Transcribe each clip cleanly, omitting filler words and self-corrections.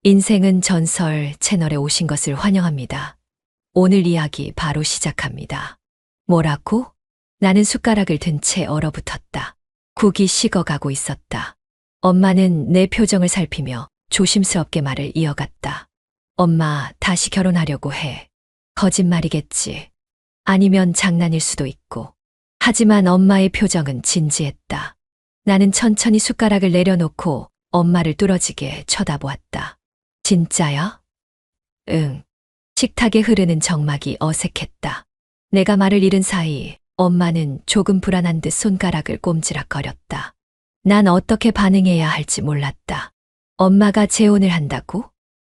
인생은 전설 채널에 오신 것을 환영합니다. 오늘 이야기 바로 시작합니다. 뭐라고? 나는 숟가락을 든 채 얼어붙었다. 국이 식어가고 있었다. 엄마는 내 표정을 살피며 조심스럽게 말을 이어갔다. 엄마, 다시 결혼하려고 해. 거짓말이겠지. 아니면 장난일 수도 있고. 하지만 엄마의 표정은 진지했다. 나는 천천히 숟가락을 내려놓고 엄마를 뚫어지게 쳐다보았다. 진짜야? 응. 식탁에 흐르는 정막이 어색했다. 내가 말을 잃은 사이 엄마는 조금 불안한 듯 손가락을 꼼지락거렸다. 난 어떻게 반응해야 할지 몰랐다. 엄마가 재혼을 한다고?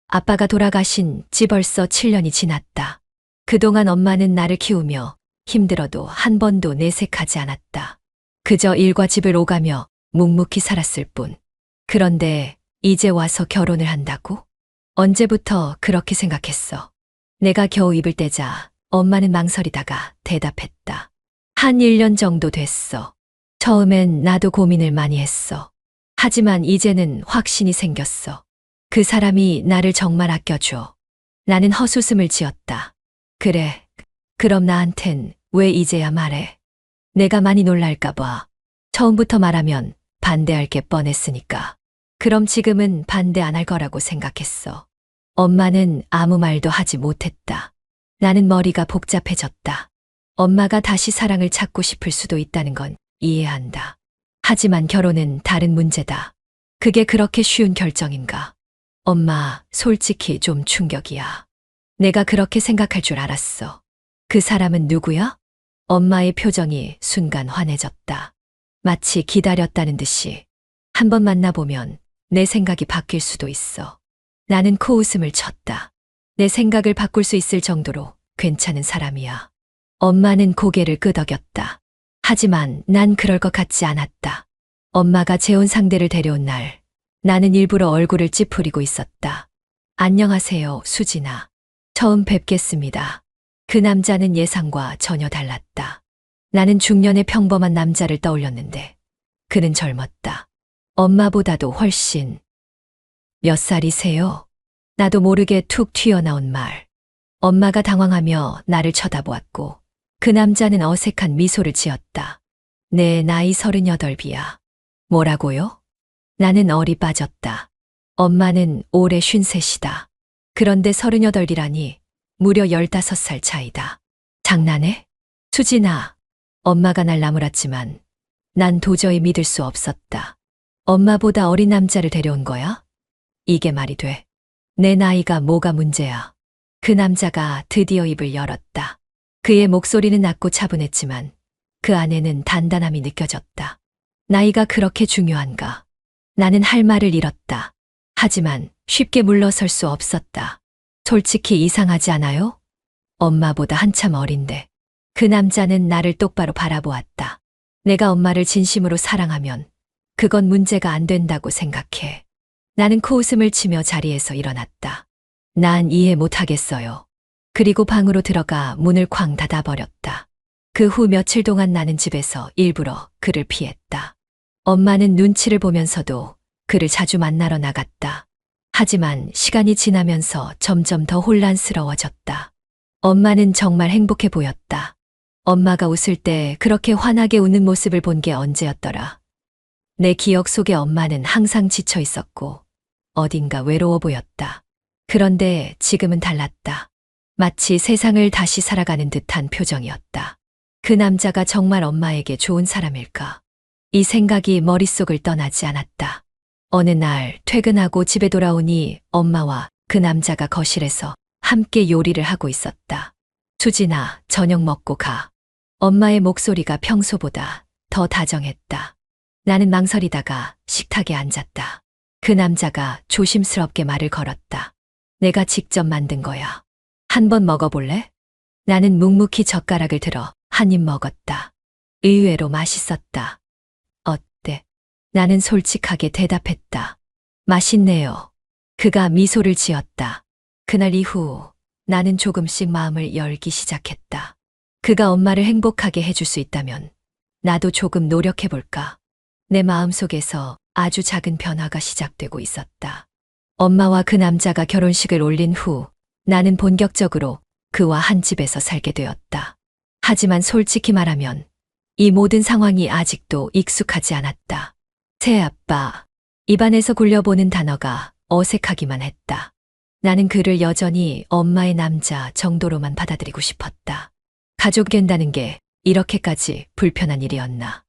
아빠가 돌아가신 지 벌써 7년이 지났다. 그동안 엄마는 나를 키우며 힘들어도 한 번도 내색하지 않았다. 그저 일과 집을 오가며 묵묵히 살았을 뿐. 그런데 이제 와서 결혼을 한다고? 언제부터 그렇게 생각했어? 내가 겨우 입을 떼자 엄마는 망설이다가 대답했다. 한 1년 정도 됐어. 처음엔 나도 고민을 많이 했어. 하지만 이제는 확신이 생겼어. 그 사람이 나를 정말 아껴줘. 나는 헛웃음을 지었다. 그래, 그럼 나한텐 왜 이제야 말해? 내가 많이 놀랄까봐. 처음부터 말하면 반대할 게 뻔했으니까. 그럼 지금은 반대 안 할 거라고 생각했어. 엄마는 아무 말도 하지 못했다. 나는 머리가 복잡해졌다. 엄마가 다시 사랑을 찾고 싶을 수도 있다는 건 이해한다. 하지만 결혼은 다른 문제다. 그게 그렇게 쉬운 결정인가? 엄마, 솔직히 좀 충격이야. 내가 그렇게 생각할 줄 알았어. 그 사람은 누구야? 엄마의 표정이 순간 환해졌다. 마치 기다렸다는 듯이. 한번 만나보면 내 생각이 바뀔 수도 있어. 나는 코웃음을 쳤다. 내 생각을 바꿀 수 있을 정도로 괜찮은 사람이야. 엄마는 고개를 끄덕였다. 하지만 난 그럴 것 같지 않았다. 엄마가 재혼 상대를 데려온 날, 나는 일부러 얼굴을 찌푸리고 있었다. 안녕하세요, 수진아. 처음 뵙겠습니다. 그 남자는 예상과 전혀 달랐다. 나는 중년의 평범한 남자를 떠올렸는데, 그는 젊었다. 엄마보다도 훨씬. 몇 살이세요? 나도 모르게 툭 튀어나온 말. 엄마가 당황하며 나를 쳐다보았고 그 남자는 어색한 미소를 지었다. 내 나이 38이야. 뭐라고요? 나는 얼이 빠졌다. 엄마는 올해 53이다. 그런데 38이라니 무려 15살 차이다. 장난해? 수진아. 엄마가 날 나무랐지만 난 도저히 믿을 수 없었다. 엄마보다 어린 남자를 데려온 거야? 이게 말이 돼. 내 나이가 뭐가 문제야. 그 남자가 드디어 입을 열었다. 그의 목소리는 낮고 차분했지만 그 안에는 단단함이 느껴졌다. 나이가 그렇게 중요한가? 나는 할 말을 잃었다. 하지만 쉽게 물러설 수 없었다. 솔직히 이상하지 않아요? 엄마보다 한참 어린데. 그 남자는 나를 똑바로 바라보았다. 내가 엄마를 진심으로 사랑하면 그건 문제가 안 된다고 생각해. 나는 코웃음을 치며 자리에서 일어났다. 난 이해 못하겠어요. 그리고 방으로 들어가 문을 쾅 닫아버렸다. 그 후 며칠 동안 나는 집에서 일부러 그를 피했다. 엄마는 눈치를 보면서도 그를 자주 만나러 나갔다. 하지만 시간이 지나면서 점점 더 혼란스러워졌다. 엄마는 정말 행복해 보였다. 엄마가 웃을 때 그렇게 환하게 웃는 모습을 본 게 언제였더라. 내 기억 속에 엄마는 항상 지쳐 있었고 어딘가 외로워 보였다. 그런데 지금은 달랐다. 마치 세상을 다시 살아가는 듯한 표정이었다. 그 남자가 정말 엄마에게 좋은 사람일까? 이 생각이 머릿속을 떠나지 않았다. 어느 날 퇴근하고 집에 돌아오니 엄마와 그 남자가 거실에서 함께 요리를 하고 있었다. 수진아, 저녁 먹고 가. 엄마의 목소리가 평소보다 더 다정했다. 나는 망설이다가 식탁에 앉았다. 그 남자가 조심스럽게 말을 걸었다. 내가 직접 만든 거야. 한번 먹어볼래? 나는 묵묵히 젓가락을 들어 한 입 먹었다. 의외로 맛있었다. 어때? 나는 솔직하게 대답했다. 맛있네요. 그가 미소를 지었다. 그날 이후 나는 조금씩 마음을 열기 시작했다. 그가 엄마를 행복하게 해줄 수 있다면 나도 조금 노력해볼까? 내 마음속에서 아주 작은 변화가 시작되고 있었다. 엄마와 그 남자가 결혼식을 올린 후 나는 본격적으로 그와 한 집에서 살게 되었다. 하지만 솔직히 말하면 이 모든 상황이 아직도 익숙하지 않았다. 새아빠. 입안에서 굴려보는 단어가 어색하기만 했다. 나는 그를 여전히 엄마의 남자 정도로만 받아들이고 싶었다. 가족 된다는 게 이렇게까지 불편한 일이었나.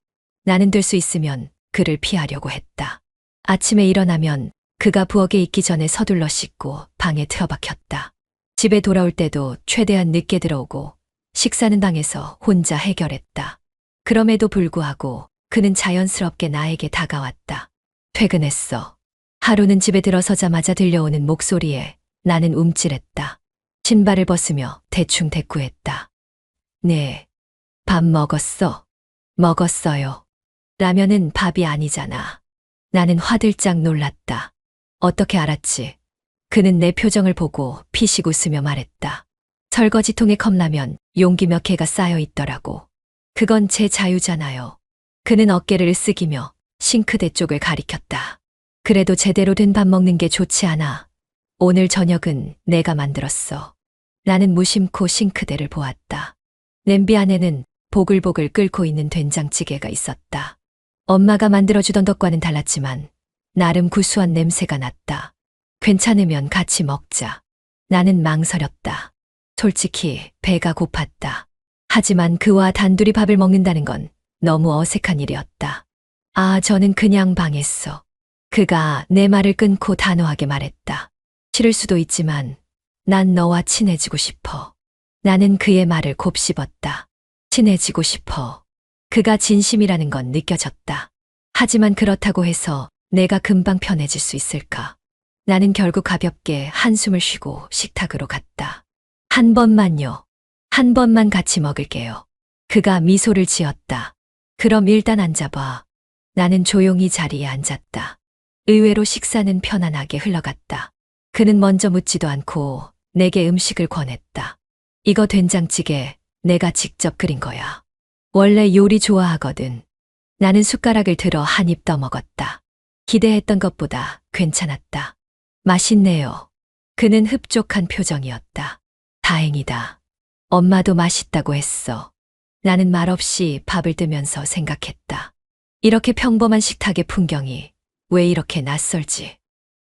나는 될 수 있으면 그를 피하려고 했다. 아침에 일어나면 그가 부엌에 있기 전에 서둘러 씻고 방에 틀어박혔다. 집에 돌아올 때도 최대한 늦게 들어오고 식사는 방에서 혼자 해결했다. 그럼에도 불구하고 그는 자연스럽게 나에게 다가왔다. 퇴근했어. 하루는 집에 들어서자마자 들려오는 목소리에 나는 움찔했다. 신발을 벗으며 대충 대꾸했다. 네. 밥 먹었어? 먹었어요. 라면은 밥이 아니잖아. 나는 화들짝 놀랐다. 어떻게 알았지? 그는 내 표정을 보고 피식 웃으며 말했다. 설거지통에 컵라면 용기 몇 개가 쌓여 있더라고. 그건 제 자유잖아요. 그는 어깨를 으쓱이며 싱크대 쪽을 가리켰다. 그래도 제대로 된 밥 먹는 게 좋지 않아. 오늘 저녁은 내가 만들었어. 나는 무심코 싱크대를 보았다. 냄비 안에는 보글보글 끓고 있는 된장찌개가 있었다. 엄마가 만들어주던 것과는 달랐지만 나름 구수한 냄새가 났다. 괜찮으면 같이 먹자. 나는 망설였다. 솔직히 배가 고팠다. 하지만 그와 단둘이 밥을 먹는다는 건 너무 어색한 일이었다. 아, 저는 그냥 방했어. 그가 내 말을 끊고 단호하게 말했다. 싫을 수도 있지만 난 너와 친해지고 싶어. 나는 그의 말을 곱씹었다. 친해지고 싶어. 그가 진심이라는 건 느껴졌다. 하지만 그렇다고 해서 내가 금방 편해질 수 있을까? 나는 결국 가볍게 한숨을 쉬고 식탁으로 갔다. 한 번만요. 한 번만 같이 먹을게요. 그가 미소를 지었다. 그럼 일단 앉아봐. 나는 조용히 자리에 앉았다. 의외로 식사는 편안하게 흘러갔다. 그는 먼저 묻지도 않고 내게 음식을 권했다. 이거 된장찌개 내가 직접 끓인 거야. 원래 요리 좋아하거든. 나는 숟가락을 들어 한 입 떠먹었다. 기대했던 것보다 괜찮았다. 맛있네요. 그는 흡족한 표정이었다. 다행이다. 엄마도 맛있다고 했어. 나는 말없이 밥을 뜨면서 생각했다. 이렇게 평범한 식탁의 풍경이 왜 이렇게 낯설지?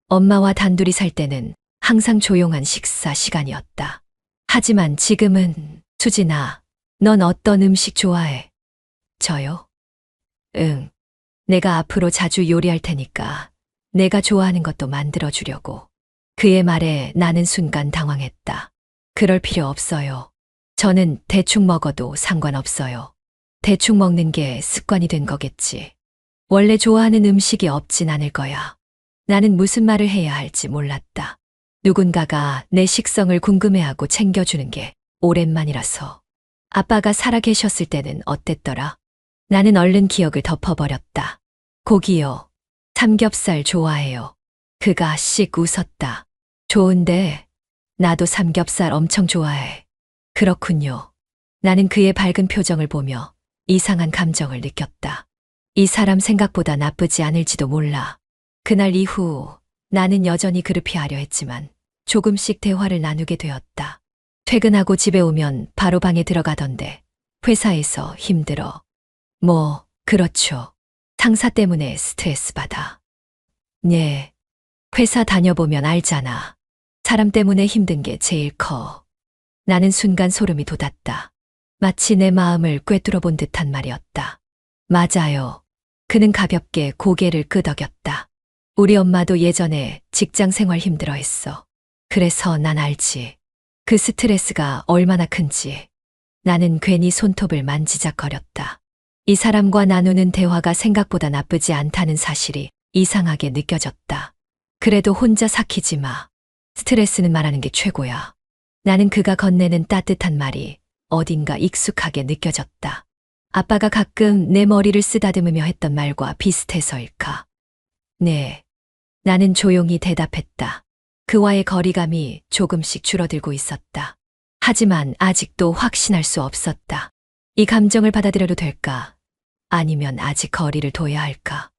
엄마와 단둘이 살 때는 항상 조용한 식사 시간이었다. 하지만 지금은 수진아, 넌 어떤 음식 좋아해? 저요? 응. 내가 앞으로 자주 요리할 테니까 내가 좋아하는 것도 만들어주려고. 그의 말에 나는 순간 당황했다. 그럴 필요 없어요. 저는 대충 먹어도 상관없어요. 대충 먹는 게 습관이 된 거겠지. 원래 좋아하는 음식이 없진 않을 거야. 나는 무슨 말을 해야 할지 몰랐다. 누군가가 내 식성을 궁금해하고 챙겨주는 게 오랜만이라서. 아빠가 살아 계셨을 때는 어땠더라? 나는 얼른 기억을 덮어버렸다. 고기요. 삼겹살 좋아해요. 그가 씩 웃었다. 좋은데 나도 삼겹살 엄청 좋아해. 그렇군요. 나는 그의 밝은 표정을 보며 이상한 감정을 느꼈다. 이 사람 생각보다 나쁘지 않을지도 몰라. 그날 이후 나는 여전히 그를 피하려 했지만 조금씩 대화를 나누게 되었다. 퇴근하고 집에 오면 바로 방에 들어가던데 회사에서 힘들어. 뭐, 그렇죠. 상사 때문에 스트레스 받아. 네. 회사 다녀보면 알잖아. 사람 때문에 힘든 게 제일 커. 나는 순간 소름이 돋았다. 마치 내 마음을 꿰뚫어 본 듯한 말이었다. 맞아요. 그는 가볍게 고개를 끄덕였다. 우리 엄마도 예전에 직장 생활 힘들어 했어. 그래서 난 알지. 그 스트레스가 얼마나 큰지. 나는 괜히 손톱을 만지작거렸다. 이 사람과 나누는 대화가 생각보다 나쁘지 않다는 사실이 이상하게 느껴졌다. 그래도 혼자 삭히지 마. 스트레스는 말하는 게 최고야. 나는 그가 건네는 따뜻한 말이 어딘가 익숙하게 느껴졌다. 아빠가 가끔 내 머리를 쓰다듬으며 했던 말과 비슷해서일까? 네. 나는 조용히 대답했다. 그와의 거리감이 조금씩 줄어들고 있었다. 하지만 아직도 확신할 수 없었다. 이 감정을 받아들여도 될까? 아니면 아직 거리를 둬야 할까?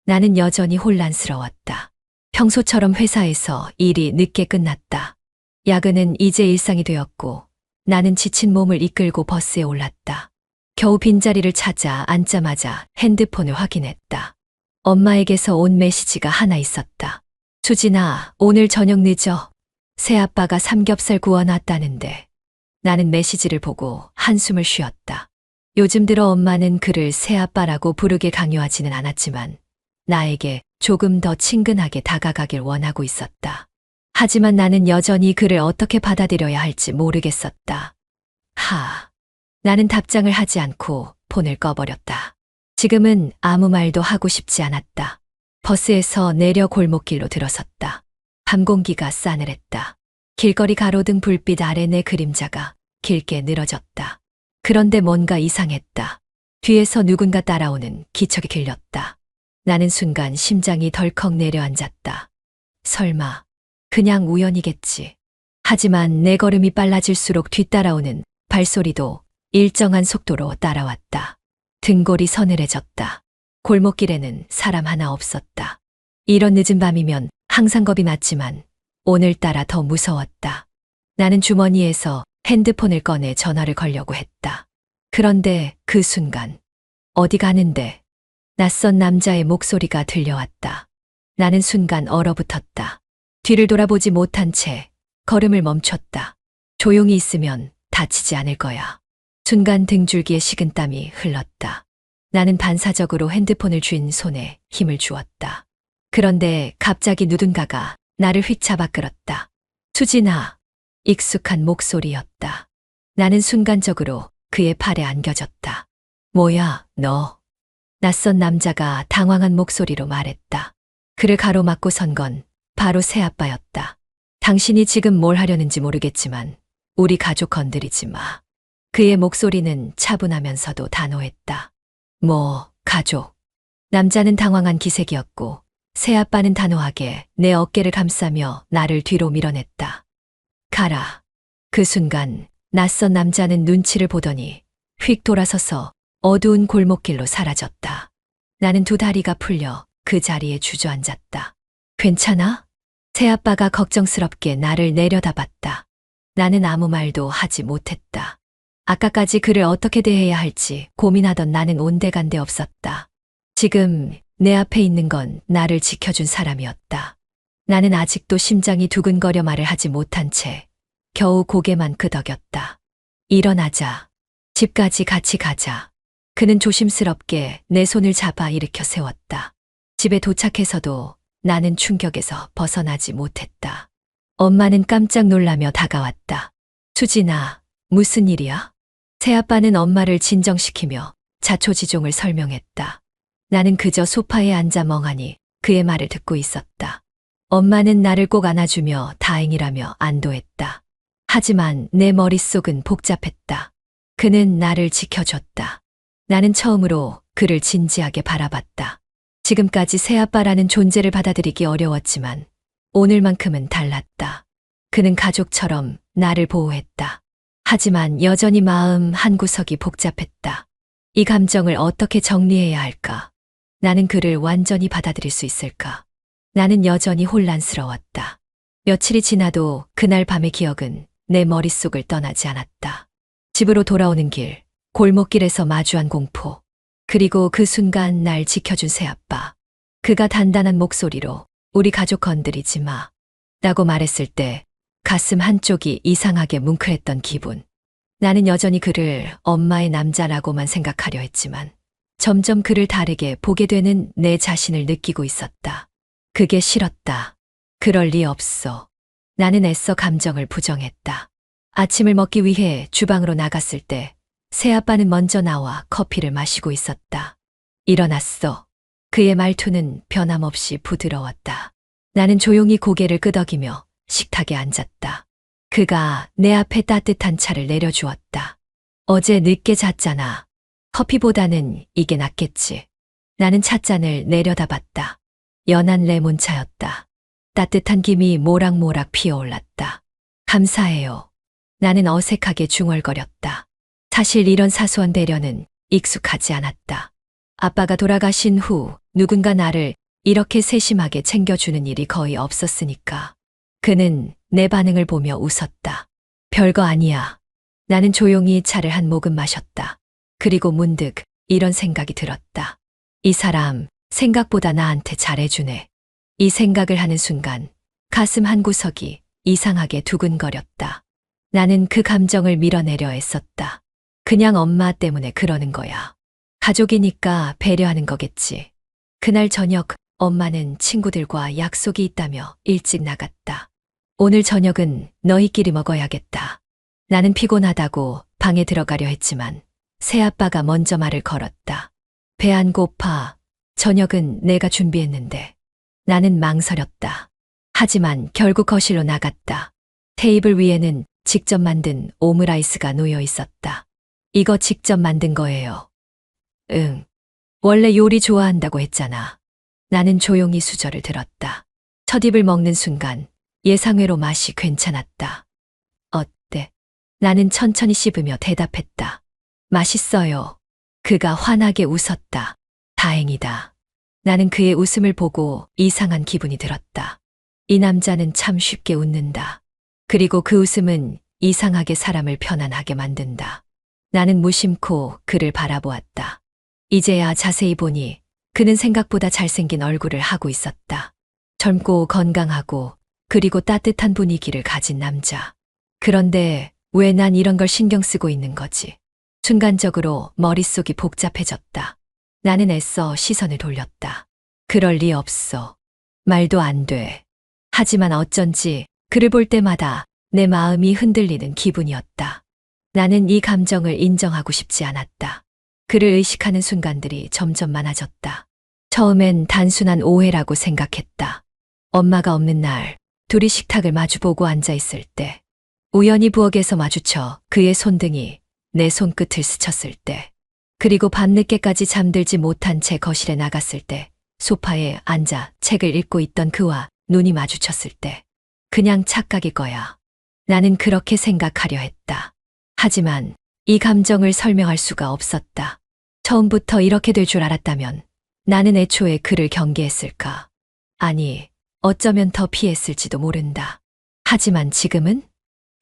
나는 여전히 혼란스러웠다. 평소처럼 회사에서 일이 늦게 끝났다. 야근은 이제 일상이 되었고 나는 지친 몸을 이끌고 버스에 올랐다. 겨우 빈자리를 찾아 앉자마자 핸드폰을 확인했다. 엄마에게서 온 메시지가 하나 있었다. 수진아, 오늘 저녁 늦어. 새아빠가 삼겹살 구워놨다는데. 나는 메시지를 보고 한숨을 쉬었다. 요즘 들어 엄마는 그를 새아빠라고 부르게 강요하지는 않았지만 나에게 조금 더 친근하게 다가가길 원하고 있었다. 하지만 나는 여전히 그를 어떻게 받아들여야 할지 모르겠었다. 나는 답장을 하지 않고 폰을 꺼버렸다. 지금은 아무 말도 하고 싶지 않았다. 버스에서 내려 골목길로 들어섰다. 밤 공기가 싸늘했다. 길거리 가로등 불빛 아래 내 그림자가 길게 늘어졌다. 그런데 뭔가 이상했다. 뒤에서 누군가 따라오는 기척이 들렸다. 나는 순간 심장이 덜컥 내려앉았다. 설마 그냥 우연이겠지. 하지만 내 걸음이 빨라질수록 뒤따라오는 발소리도 일정한 속도로 따라왔다. 등골이 서늘해졌다. 골목길에는 사람 하나 없었다. 이런 늦은 밤이면 항상 겁이 났지만 오늘따라 더 무서웠다. 나는 주머니에서 핸드폰을 꺼내 전화를 걸려고 했다. 그런데 그 순간 어디 가는데 낯선 남자의 목소리가 들려왔다. 나는 순간 얼어붙었다. 뒤를 돌아보지 못한 채 걸음을 멈췄다. 조용히 있으면 다치지 않을 거야. 순간 등줄기에 식은땀이 흘렀다. 나는 반사적으로 핸드폰을 쥔 손에 힘을 주었다. 그런데 갑자기 누군가가 나를 휙 잡아 끌었다. 수진아. 익숙한 목소리였다. 나는 순간적으로 그의 팔에 안겨졌다. 뭐야, 너. 낯선 남자가 당황한 목소리로 말했다. 그를 가로막고 선 건 바로 새아빠였다. 당신이 지금 뭘 하려는지 모르겠지만 우리 가족 건드리지 마. 그의 목소리는 차분하면서도 단호했다. 뭐, 가족. 남자는 당황한 기색이었고 새아빠는 단호하게 내 어깨를 감싸며 나를 뒤로 밀어냈다. 가라. 그 순간 낯선 남자는 눈치를 보더니 휙 돌아서서 어두운 골목길로 사라졌다. 나는 두 다리가 풀려 그 자리에 주저앉았다. 괜찮아? 새아빠가 걱정스럽게 나를 내려다봤다. 나는 아무 말도 하지 못했다. 아까까지 그를 어떻게 대해야 할지 고민하던 나는 온데간데 없었다. 지금 내 앞에 있는 건 나를 지켜준 사람이었다. 나는 아직도 심장이 두근거려 말을 하지 못한 채 겨우 고개만 끄덕였다. 일어나자. 집까지 같이 가자. 그는 조심스럽게 내 손을 잡아 일으켜 세웠다. 집에 도착해서도 나는 충격에서 벗어나지 못했다. 엄마는 깜짝 놀라며 다가왔다. 수진아, 무슨 일이야? 새아빠는 엄마를 진정시키며 자초지종을 설명했다. 나는 그저 소파에 앉아 멍하니 그의 말을 듣고 있었다. 엄마는 나를 꼭 안아주며 다행이라며 안도했다. 하지만 내 머릿속은 복잡했다. 그는 나를 지켜줬다. 나는 처음으로 그를 진지하게 바라봤다. 지금까지 새아빠라는 존재를 받아들이기 어려웠지만 오늘만큼은 달랐다. 그는 가족처럼 나를 보호했다. 하지만 여전히 마음 한구석이 복잡했다. 이 감정을 어떻게 정리해야 할까? 나는 그를 완전히 받아들일 수 있을까? 나는 여전히 혼란스러웠다. 며칠이 지나도 그날 밤의 기억은 내 머릿속을 떠나지 않았다. 집으로 돌아오는 길, 골목길에서 마주한 공포, 그리고 그 순간 날 지켜준 새아빠. 그가 단단한 목소리로 우리 가족 건드리지 마. 라고 말했을 때 가슴 한쪽이 이상하게 뭉클했던 기분. 나는 여전히 그를 엄마의 남자라고만 생각하려 했지만 점점 그를 다르게 보게 되는 내 자신을 느끼고 있었다. 그게 싫었다. 그럴 리 없어. 나는 애써 감정을 부정했다. 아침을 먹기 위해 주방으로 나갔을 때 새아빠는 먼저 나와 커피를 마시고 있었다. 일어났어. 그의 말투는 변함없이 부드러웠다. 나는 조용히 고개를 끄덕이며 식탁에 앉았다. 그가 내 앞에 따뜻한 차를 내려주었다. 어제 늦게 잤잖아. 커피보다는 이게 낫겠지. 나는 찻잔을 내려다봤다. 연한 레몬차였다. 따뜻한 김이 모락모락 피어올랐다. 감사해요. 나는 어색하게 중얼거렸다. 사실 이런 사소한 배려는 익숙하지 않았다. 아빠가 돌아가신 후 누군가 나를 이렇게 세심하게 챙겨주는 일이 거의 없었으니까. 그는 내 반응을 보며 웃었다. 별거 아니야. 나는 조용히 차를 한 모금 마셨다. 그리고 문득 이런 생각이 들었다. 이 사람 생각보다 나한테 잘해주네. 이 생각을 하는 순간 가슴 한 구석이 이상하게 두근거렸다. 나는 그 감정을 밀어내려 애썼다. 그냥 엄마 때문에 그러는 거야. 가족이니까 배려하는 거겠지. 그날 저녁 엄마는 친구들과 약속이 있다며 일찍 나갔다. 오늘 저녁은 너희끼리 먹어야겠다. 나는 피곤하다고 방에 들어가려 했지만 새아빠가 먼저 말을 걸었다. 배 안 고파. 저녁은 내가 준비했는데. 나는 망설였다. 하지만 결국 거실로 나갔다. 테이블 위에는 직접 만든 오므라이스가 놓여 있었다. 이거 직접 만든 거예요. 응. 원래 요리 좋아한다고 했잖아. 나는 조용히 수저를 들었다. 첫 입을 먹는 순간 예상외로 맛이 괜찮았다. 어때? 나는 천천히 씹으며 대답했다. 맛있어요. 그가 환하게 웃었다. 다행이다. 나는 그의 웃음을 보고 이상한 기분이 들었다. 이 남자는 참 쉽게 웃는다. 그리고 그 웃음은 이상하게 사람을 편안하게 만든다. 나는 무심코 그를 바라보았다. 이제야 자세히 보니 그는 생각보다 잘생긴 얼굴을 하고 있었다. 젊고 건강하고 그리고 따뜻한 분위기를 가진 남자. 그런데 왜 난 이런 걸 신경 쓰고 있는 거지? 순간적으로 머릿속이 복잡해졌다. 나는 애써 시선을 돌렸다. 그럴 리 없어. 말도 안 돼. 하지만 어쩐지 그를 볼 때마다 내 마음이 흔들리는 기분이었다. 나는 이 감정을 인정하고 싶지 않았다. 그를 의식하는 순간들이 점점 많아졌다. 처음엔 단순한 오해라고 생각했다. 엄마가 없는 날, 둘이 식탁을 마주보고 앉아 있을 때, 우연히 부엌에서 마주쳐 그의 손등이 내 손끝을 스쳤을 때, 그리고 밤늦게까지 잠들지 못한 채 거실에 나갔을 때, 소파에 앉아 책을 읽고 있던 그와 눈이 마주쳤을 때, 그냥 착각일 거야. 나는 그렇게 생각하려 했다. 하지만 이 감정을 설명할 수가 없었다. 처음부터 이렇게 될 줄 알았다면 나는 애초에 그를 경계했을까? 아니, 어쩌면 더 피했을지도 모른다. 하지만 지금은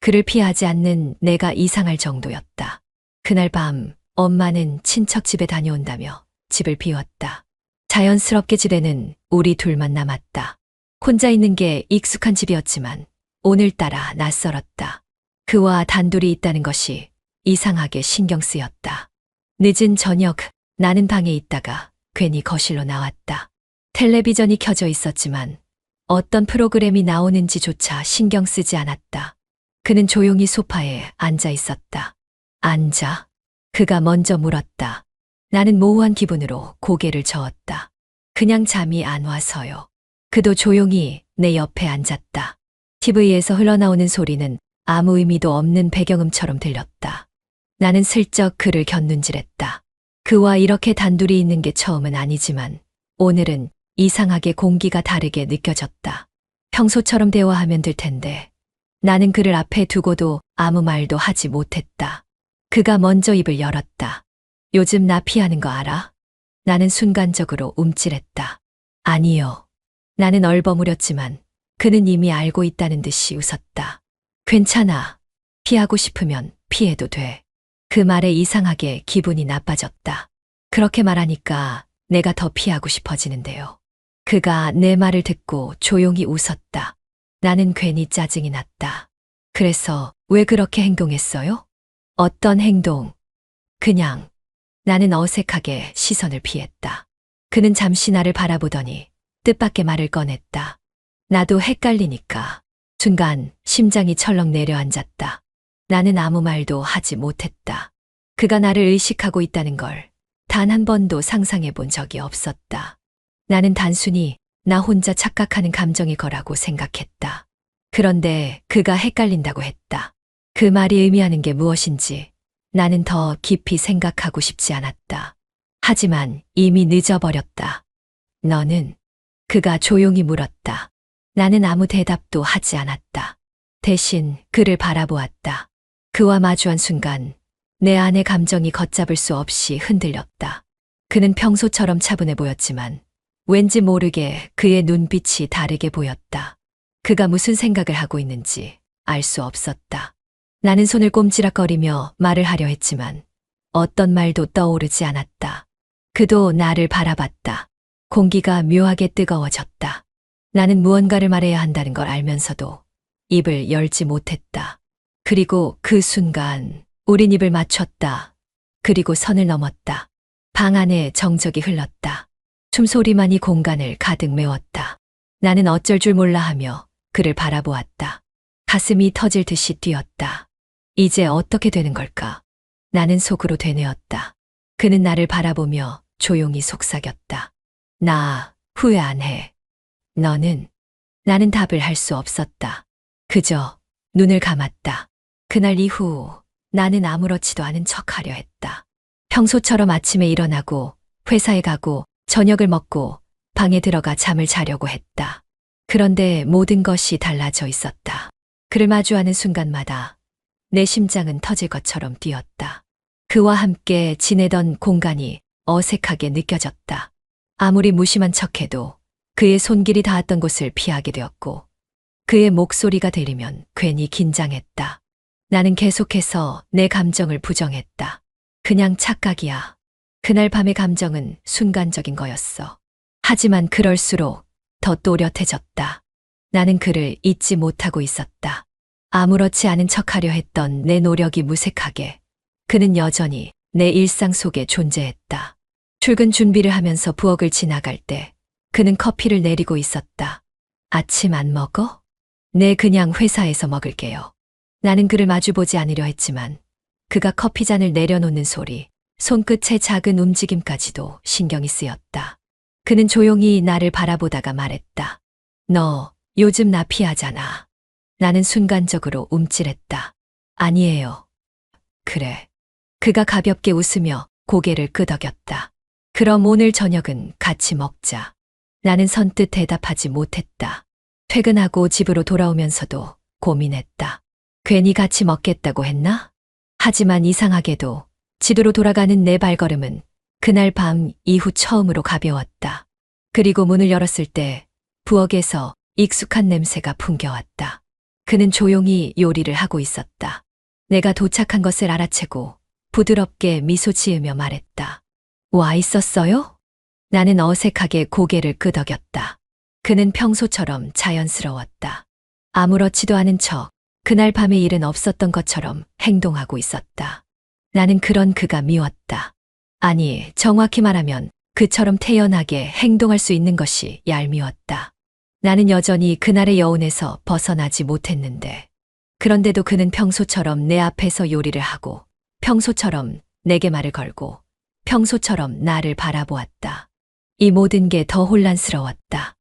그를 피하지 않는 내가 이상할 정도였다. 그날 밤 엄마는 친척 집에 다녀온다며 집을 비웠다. 자연스럽게 집에는 우리 둘만 남았다. 혼자 있는 게 익숙한 집이었지만 오늘따라 낯설었다. 그와 단둘이 있다는 것이 이상하게 신경 쓰였다. 늦은 저녁 나는 방에 있다가 괜히 거실로 나왔다. 텔레비전이 켜져 있었지만 어떤 프로그램이 나오는지조차 신경 쓰지 않았다. 그는 조용히 소파에 앉아 있었다. 앉아? 그가 먼저 물었다. 나는 모호한 기분으로 고개를 저었다. 그냥 잠이 안 와서요. 그도 조용히 내 옆에 앉았다. TV에서 흘러나오는 소리는 아무 의미도 없는 배경음처럼 들렸다. 나는 슬쩍 그를 곁눈질했다. 그와 이렇게 단둘이 있는 게 처음은 아니지만 오늘은 이상하게 공기가 다르게 느껴졌다. 평소처럼 대화하면 될 텐데 나는 그를 앞에 두고도 아무 말도 하지 못했다. 그가 먼저 입을 열었다. 요즘 나 피하는 거 알아? 나는 순간적으로 움찔했다. 아니요. 나는 얼버무렸지만 그는 이미 알고 있다는 듯이 웃었다. 괜찮아. 피하고 싶으면 피해도 돼. 그 말에 이상하게 기분이 나빠졌다. 그렇게 말하니까 내가 더 피하고 싶어지는데요. 그가 내 말을 듣고 조용히 웃었다. 나는 괜히 짜증이 났다. 그래서 왜 그렇게 행동했어요? 어떤 행동? 그냥. 나는 어색하게 시선을 피했다. 그는 잠시 나를 바라보더니 뜻밖의 말을 꺼냈다. 나도 헷갈리니까. 순간 심장이 철렁 내려앉았다. 나는 아무 말도 하지 못했다. 그가 나를 의식하고 있다는 걸 단 한 번도 상상해 본 적이 없었다. 나는 단순히 나 혼자 착각하는 감정이 거라고 생각했다. 그런데 그가 헷갈린다고 했다. 그 말이 의미하는 게 무엇인지 나는 더 깊이 생각하고 싶지 않았다. 하지만 이미 늦어버렸다. 너는? 그가 조용히 물었다. 나는 아무 대답도 하지 않았다. 대신 그를 바라보았다. 그와 마주한 순간 내 안의 감정이 걷잡을 수 없이 흔들렸다. 그는 평소처럼 차분해 보였지만 왠지 모르게 그의 눈빛이 다르게 보였다. 그가 무슨 생각을 하고 있는지 알 수 없었다. 나는 손을 꼼지락거리며 말을 하려 했지만 어떤 말도 떠오르지 않았다. 그도 나를 바라봤다. 공기가 묘하게 뜨거워졌다. 나는 무언가를 말해야 한다는 걸 알면서도 입을 열지 못했다. 그리고 그 순간 우린 입을 맞췄다. 그리고 선을 넘었다. 방 안에 정적이 흘렀다. 숨소리만이 공간을 가득 메웠다. 나는 어쩔 줄 몰라 하며 그를 바라보았다. 가슴이 터질 듯이 뛰었다. 이제 어떻게 되는 걸까? 나는 속으로 되뇌었다. 그는 나를 바라보며 조용히 속삭였다. 나 후회 안 해. 너는? 나는 답을 할 수 없었다. 그저 눈을 감았다. 그날 이후 나는 아무렇지도 않은 척하려 했다. 평소처럼 아침에 일어나고 회사에 가고 저녁을 먹고 방에 들어가 잠을 자려고 했다. 그런데 모든 것이 달라져 있었다. 그를 마주하는 순간마다 내 심장은 터질 것처럼 뛰었다. 그와 함께 지내던 공간이 어색하게 느껴졌다. 아무리 무심한 척해도 그의 손길이 닿았던 곳을 피하게 되었고 그의 목소리가 들리면 괜히 긴장했다. 나는 계속해서 내 감정을 부정했다. 그냥 착각이야. 그날 밤의 감정은 순간적인 거였어. 하지만 그럴수록 더 또렷해졌다. 나는 그를 잊지 못하고 있었다. 아무렇지 않은 척하려 했던 내 노력이 무색하게 그는 여전히 내 일상 속에 존재했다. 출근 준비를 하면서 부엌을 지나갈 때 그는 커피를 내리고 있었다. 아침 안 먹어? 네, 그냥 회사에서 먹을게요. 나는 그를 마주보지 않으려 했지만 그가 커피잔을 내려놓는 소리, 손끝의 작은 움직임까지도 신경이 쓰였다. 그는 조용히 나를 바라보다가 말했다. 너 요즘 나 피하잖아. 나는 순간적으로 움찔했다. 아니에요. 그래. 그가 가볍게 웃으며 고개를 끄덕였다. 그럼 오늘 저녁은 같이 먹자. 나는 선뜻 대답하지 못했다. 퇴근하고 집으로 돌아오면서도 고민했다. 괜히 같이 먹겠다고 했나? 하지만 이상하게도 집으로 돌아가는 내 발걸음은 그날 밤 이후 처음으로 가벼웠다. 그리고 문을 열었을 때 부엌에서 익숙한 냄새가 풍겨왔다. 그는 조용히 요리를 하고 있었다. 내가 도착한 것을 알아채고 부드럽게 미소 지으며 말했다. 와 있었어요? 나는 어색하게 고개를 끄덕였다. 그는 평소처럼 자연스러웠다. 아무렇지도 않은 척 그날 밤의 일은 없었던 것처럼 행동하고 있었다. 나는 그런 그가 미웠다. 아니, 정확히 말하면 그처럼 태연하게 행동할 수 있는 것이 얄미웠다. 나는 여전히 그날의 여운에서 벗어나지 못했는데 그런데도 그는 평소처럼 내 앞에서 요리를 하고 평소처럼 내게 말을 걸고 평소처럼 나를 바라보았다. 이 모든 게 더 혼란스러웠다.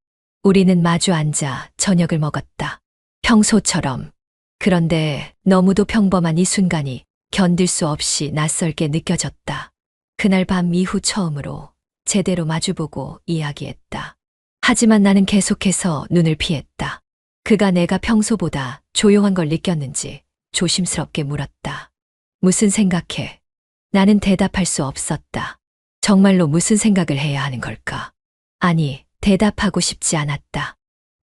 우리는 마주 앉아 저녁을 먹었다. 평소처럼. 그런데 너무도 평범한 이 순간이 견딜 수 없이 낯설게 느껴졌다. 그날 밤 이후 처음으로 제대로 마주보고 이야기했다. 하지만 나는 계속해서 눈을 피했다. 그가 내가 평소보다 조용한 걸 느꼈는지 조심스럽게 물었다. 무슨 생각해? 나는 대답할 수 없었다. 정말로 무슨 생각을 해야 하는 걸까? 아니, 대답하고 싶지 않았다.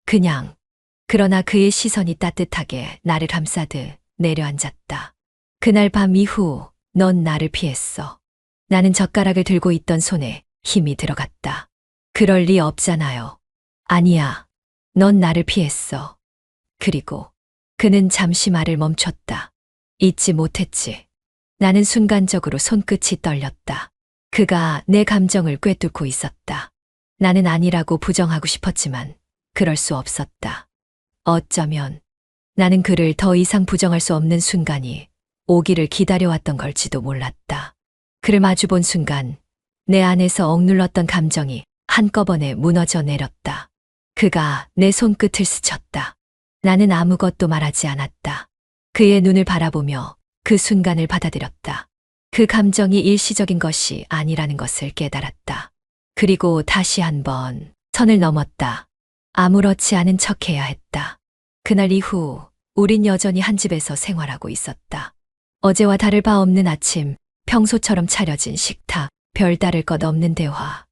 그냥. 그러나 그의 시선이 따뜻하게 나를 감싸듯 내려앉았다. 그날 밤 이후 넌 나를 피했어. 나는 젓가락을 들고 있던 손에 힘이 들어갔다. 그럴 리 없잖아요. 아니야. 넌 나를 피했어. 그리고 그는 잠시 말을 멈췄다. 잊지 못했지. 나는 순간적으로 손끝이 떨렸다. 그가 내 감정을 꿰뚫고 있었다. 나는 아니라고 부정하고 싶었지만 그럴 수 없었다. 어쩌면 나는 그를 더 이상 부정할 수 없는 순간이 오기를 기다려왔던 걸지도 몰랐다. 그를 마주본 순간 내 안에서 억눌렀던 감정이 한꺼번에 무너져 내렸다. 그가 내 손끝을 스쳤다. 나는 아무것도 말하지 않았다. 그의 눈을 바라보며 그 순간을 받아들였다. 그 감정이 일시적인 것이 아니라는 것을 깨달았다. 그리고 다시 한번 선을 넘었다. 아무렇지 않은 척해야 했다. 그날 이후 우린 여전히 한 집에서 생활하고 있었다. 어제와 다를 바 없는 아침, 평소처럼 차려진 식탁, 별다를 것 없는 대화.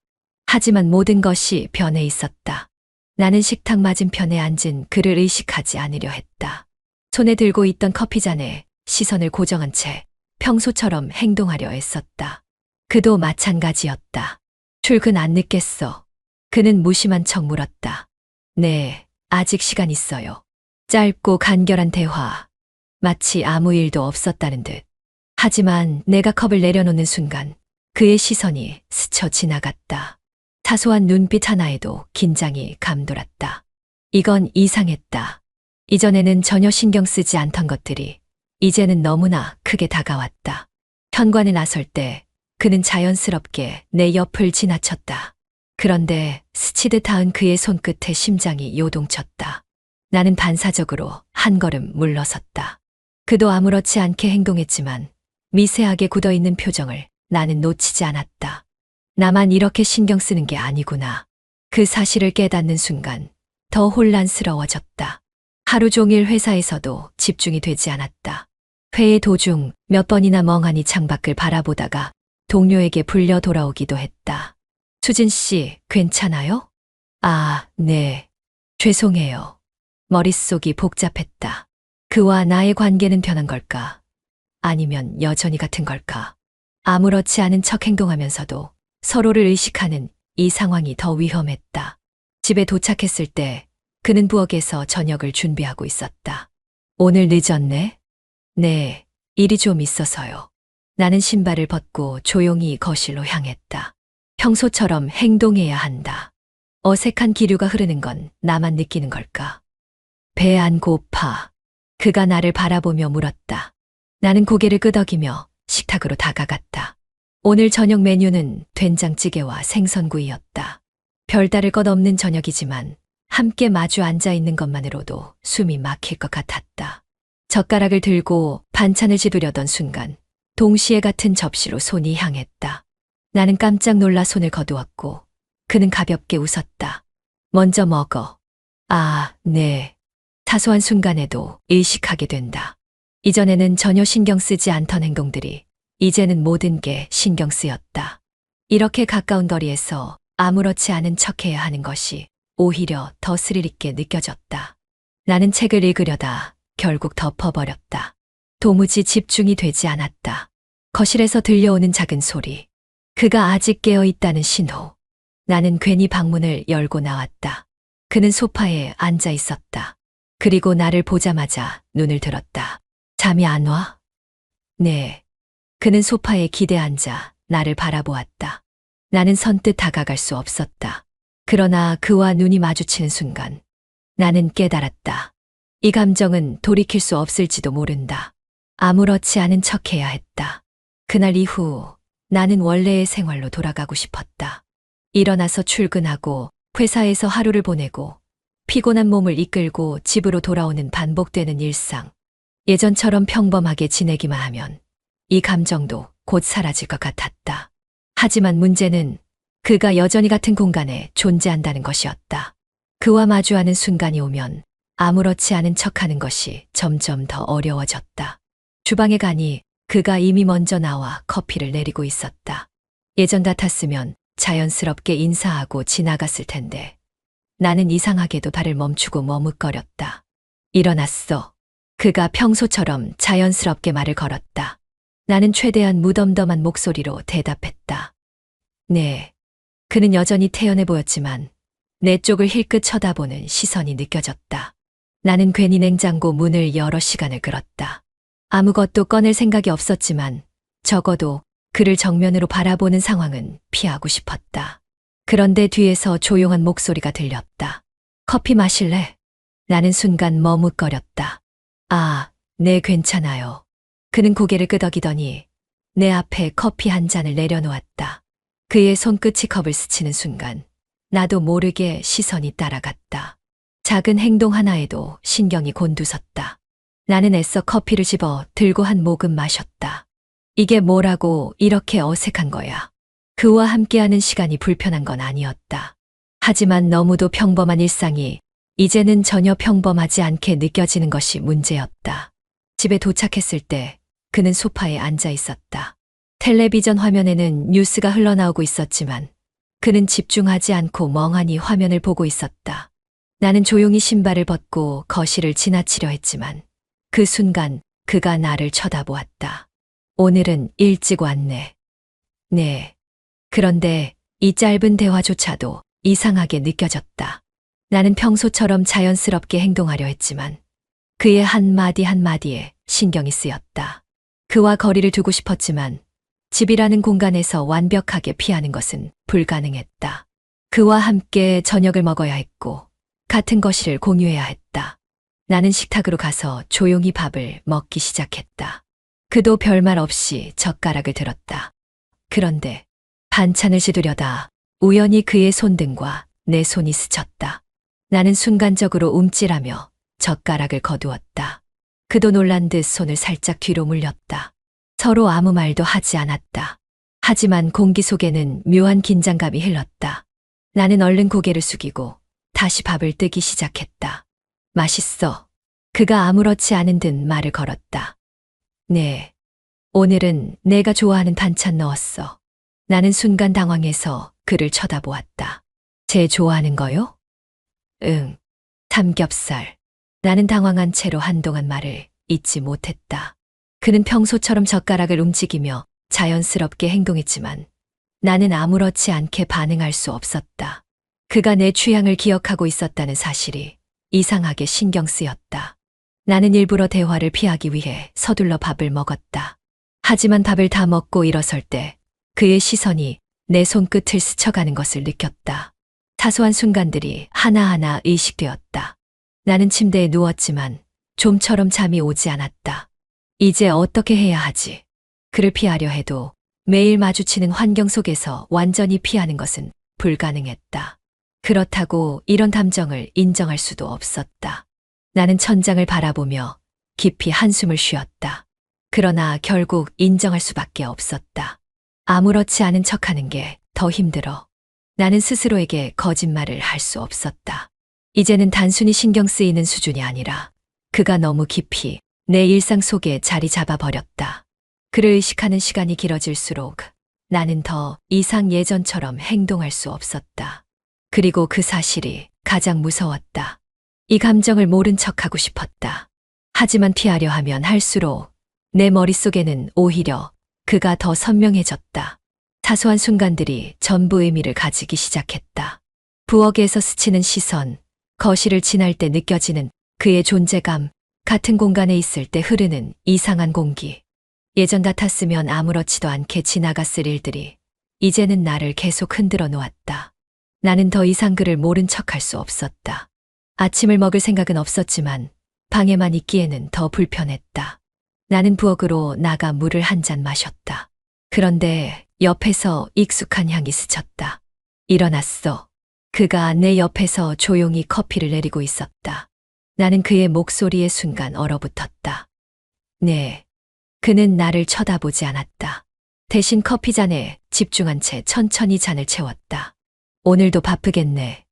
하지만 모든 것이 변해 있었다. 나는 식탁 맞은편에 앉은 그를 의식하지 않으려 했다. 손에 들고 있던 커피잔에 시선을 고정한 채 평소처럼 행동하려 애썼다. 그도 마찬가지였다. 출근 안 늦겠어? 그는 무심한 척 물었다. 네, 아직 시간 있어요. 짧고 간결한 대화. 마치 아무 일도 없었다는 듯. 하지만 내가 컵을 내려놓는 순간 그의 시선이 스쳐 지나갔다. 사소한 눈빛 하나에도 긴장이 감돌았다. 이건 이상했다. 이전에는 전혀 신경 쓰지 않던 것들이 이제는 너무나 크게 다가왔다. 현관에 나설 때 그는 자연스럽게 내 옆을 지나쳤다. 그런데 스치듯 닿은 그의 손끝에 심장이 요동쳤다. 나는 반사적으로 한 걸음 물러섰다. 그도 아무렇지 않게 행동했지만 미세하게 굳어있는 표정을 나는 놓치지 않았다. 나만 이렇게 신경 쓰는 게 아니구나. 그 사실을 깨닫는 순간 더 혼란스러워졌다. 하루 종일 회사에서도 집중이 되지 않았다. 회의 도중 몇 번이나 멍하니 창밖을 바라보다가 동료에게 불려 돌아오기도 했다. 수진 씨, 괜찮아요? 아, 네. 죄송해요. 머릿속이 복잡했다. 그와 나의 관계는 변한 걸까? 아니면 여전히 같은 걸까? 아무렇지 않은 척 행동하면서도 서로를 의식하는 이 상황이 더 위험했다. 집에 도착했을 때 그는 부엌에서 저녁을 준비하고 있었다. 오늘 늦었네? 네, 일이 좀 있어서요. 나는 신발을 벗고 조용히 거실로 향했다. 평소처럼 행동해야 한다. 어색한 기류가 흐르는 건 나만 느끼는 걸까? 배 안 고파. 그가 나를 바라보며 물었다. 나는 고개를 끄덕이며 식탁으로 다가갔다. 오늘 저녁 메뉴는 된장찌개와 생선구이였다. 별다를 것 없는 저녁이지만 함께 마주 앉아 있는 것만으로도 숨이 막힐 것 같았다. 젓가락을 들고 반찬을 집으려던 순간 동시에 같은 접시로 손이 향했다. 나는 깜짝 놀라 손을 거두었고 그는 가볍게 웃었다. 먼저 먹어. 아, 네. 사소한 순간에도 의식하게 된다. 이전에는 전혀 신경 쓰지 않던 행동들이 이제는 모든 게 신경 쓰였다. 이렇게 가까운 거리에서 아무렇지 않은 척해야 하는 것이 오히려 더 스릴 있게 느껴졌다. 나는 책을 읽으려다 결국 덮어버렸다. 도무지 집중이 되지 않았다. 거실에서 들려오는 작은 소리. 그가 아직 깨어 있다는 신호. 나는 괜히 방문을 열고 나왔다. 그는 소파에 앉아 있었다. 그리고 나를 보자마자 눈을 들었다. 잠이 안 와? 네. 그는 소파에 기대 앉아 나를 바라보았다. 나는 선뜻 다가갈 수 없었다. 그러나 그와 눈이 마주치는 순간 나는 깨달았다. 이 감정은 돌이킬 수 없을지도 모른다. 아무렇지 않은 척해야 했다. 그날 이후 나는 원래의 생활로 돌아가고 싶었다. 일어나서 출근하고 회사에서 하루를 보내고 피곤한 몸을 이끌고 집으로 돌아오는 반복되는 일상. 예전처럼 평범하게 지내기만 하면 이 감정도 곧 사라질 것 같았다. 하지만 문제는 그가 여전히 같은 공간에 존재한다는 것이었다. 그와 마주하는 순간이 오면 아무렇지 않은 척하는 것이 점점 더 어려워졌다. 주방에 가니 그가 이미 먼저 나와 커피를 내리고 있었다. 예전 같았으면 자연스럽게 인사하고 지나갔을 텐데 나는 이상하게도 발을 멈추고 머뭇거렸다. 일어났어. 그가 평소처럼 자연스럽게 말을 걸었다. 나는 최대한 무덤덤한 목소리로 대답했다. 네. 그는 여전히 태연해 보였지만 내 쪽을 힐끗 쳐다보는 시선이 느껴졌다. 나는 괜히 냉장고 문을 여러 시간을 끌었다. 아무것도 꺼낼 생각이 없었지만 적어도 그를 정면으로 바라보는 상황은 피하고 싶었다. 그런데 뒤에서 조용한 목소리가 들렸다. 커피 마실래? 나는 순간 머뭇거렸다. 아, 네, 괜찮아요. 그는 고개를 끄덕이더니 내 앞에 커피 한 잔을 내려놓았다. 그의 손끝이 컵을 스치는 순간 나도 모르게 시선이 따라갔다. 작은 행동 하나에도 신경이 곤두섰다. 나는 애써 커피를 집어 들고 한 모금 마셨다. 이게 뭐라고 이렇게 어색한 거야. 그와 함께하는 시간이 불편한 건 아니었다. 하지만 너무도 평범한 일상이 이제는 전혀 평범하지 않게 느껴지는 것이 문제였다. 집에 도착했을 때 그는 소파에 앉아 있었다. 텔레비전 화면에는 뉴스가 흘러나오고 있었지만 그는 집중하지 않고 멍하니 화면을 보고 있었다. 나는 조용히 신발을 벗고 거실을 지나치려 했지만 그 순간 그가 나를 쳐다보았다. 오늘은 일찍 왔네. 네. 그런데 이 짧은 대화조차도 이상하게 느껴졌다. 나는 평소처럼 자연스럽게 행동하려 했지만 그의 한마디 한마디에 신경이 쓰였다. 그와 거리를 두고 싶었지만 집이라는 공간에서 완벽하게 피하는 것은 불가능했다. 그와 함께 저녁을 먹어야 했고 같은 거실을 공유해야 했다. 나는 식탁으로 가서 조용히 밥을 먹기 시작했다. 그도 별말 없이 젓가락을 들었다. 그런데 반찬을 씻으려다 우연히 그의 손등과 내 손이 스쳤다. 나는 순간적으로 움찔하며 젓가락을 거두었다. 그도 놀란 듯 손을 살짝 뒤로 물렸다. 서로 아무 말도 하지 않았다. 하지만 공기 속에는 묘한 긴장감이 흘렀다. 나는 얼른 고개를 숙이고 다시 밥을 뜨기 시작했다. 맛있어. 그가 아무렇지 않은 듯 말을 걸었다. 네. 오늘은 내가 좋아하는 반찬 넣었어. 나는 순간 당황해서 그를 쳐다보았다. 제 좋아하는 거요? 응. 삼겹살. 나는 당황한 채로 한동안 말을 잇지 못했다. 그는 평소처럼 젓가락을 움직이며 자연스럽게 행동했지만 나는 아무렇지 않게 반응할 수 없었다. 그가 내 취향을 기억하고 있었다는 사실이 이상하게 신경 쓰였다. 나는 일부러 대화를 피하기 위해 서둘러 밥을 먹었다. 하지만 밥을 다 먹고 일어설 때 그의 시선이 내 손끝을 스쳐가는 것을 느꼈다. 사소한 순간들이 하나하나 의식되었다. 나는 침대에 누웠지만 좀처럼 잠이 오지 않았다. 이제 어떻게 해야 하지? 그를 피하려 해도 매일 마주치는 환경 속에서 완전히 피하는 것은 불가능했다. 그렇다고 이런 감정을 인정할 수도 없었다. 나는 천장을 바라보며 깊이 한숨을 쉬었다. 그러나 결국 인정할 수밖에 없었다. 아무렇지 않은 척하는 게 더 힘들어. 나는 스스로에게 거짓말을 할 수 없었다. 이제는 단순히 신경 쓰이는 수준이 아니라 그가 너무 깊이 내 일상 속에 자리 잡아버렸다. 그를 의식하는 시간이 길어질수록 나는 더 이상 예전처럼 행동할 수 없었다. 그리고 그 사실이 가장 무서웠다. 이 감정을 모른 척하고 싶었다. 하지만 피하려 하면 할수록 내 머릿속에는 오히려 그가 더 선명해졌다. 사소한 순간들이 전부 의미를 가지기 시작했다. 부엌에서 스치는 시선, 거실을 지날 때 느껴지는 그의 존재감, 같은 공간에 있을 때 흐르는 이상한 공기. 예전 같았으면 아무렇지도 않게 지나갔을 일들이 이제는 나를 계속 흔들어 놓았다. 나는 더 이상 그를 모른 척할 수 없었다. 아침을 먹을 생각은 없었지만 방에만 있기에는 더 불편했다. 나는 부엌으로 나가 물을 한 잔 마셨다. 그런데 옆에서 익숙한 향이 스쳤다. 일어났어. 그가 내 옆에서 조용히 커피를 내리고 있었다. 나는 그의 목소리에 순간 얼어붙었다. 네. 그는 나를 쳐다보지 않았다. 대신 커피잔에 집중한 채 천천히 잔을 채웠다. 오늘도 바쁘겠네.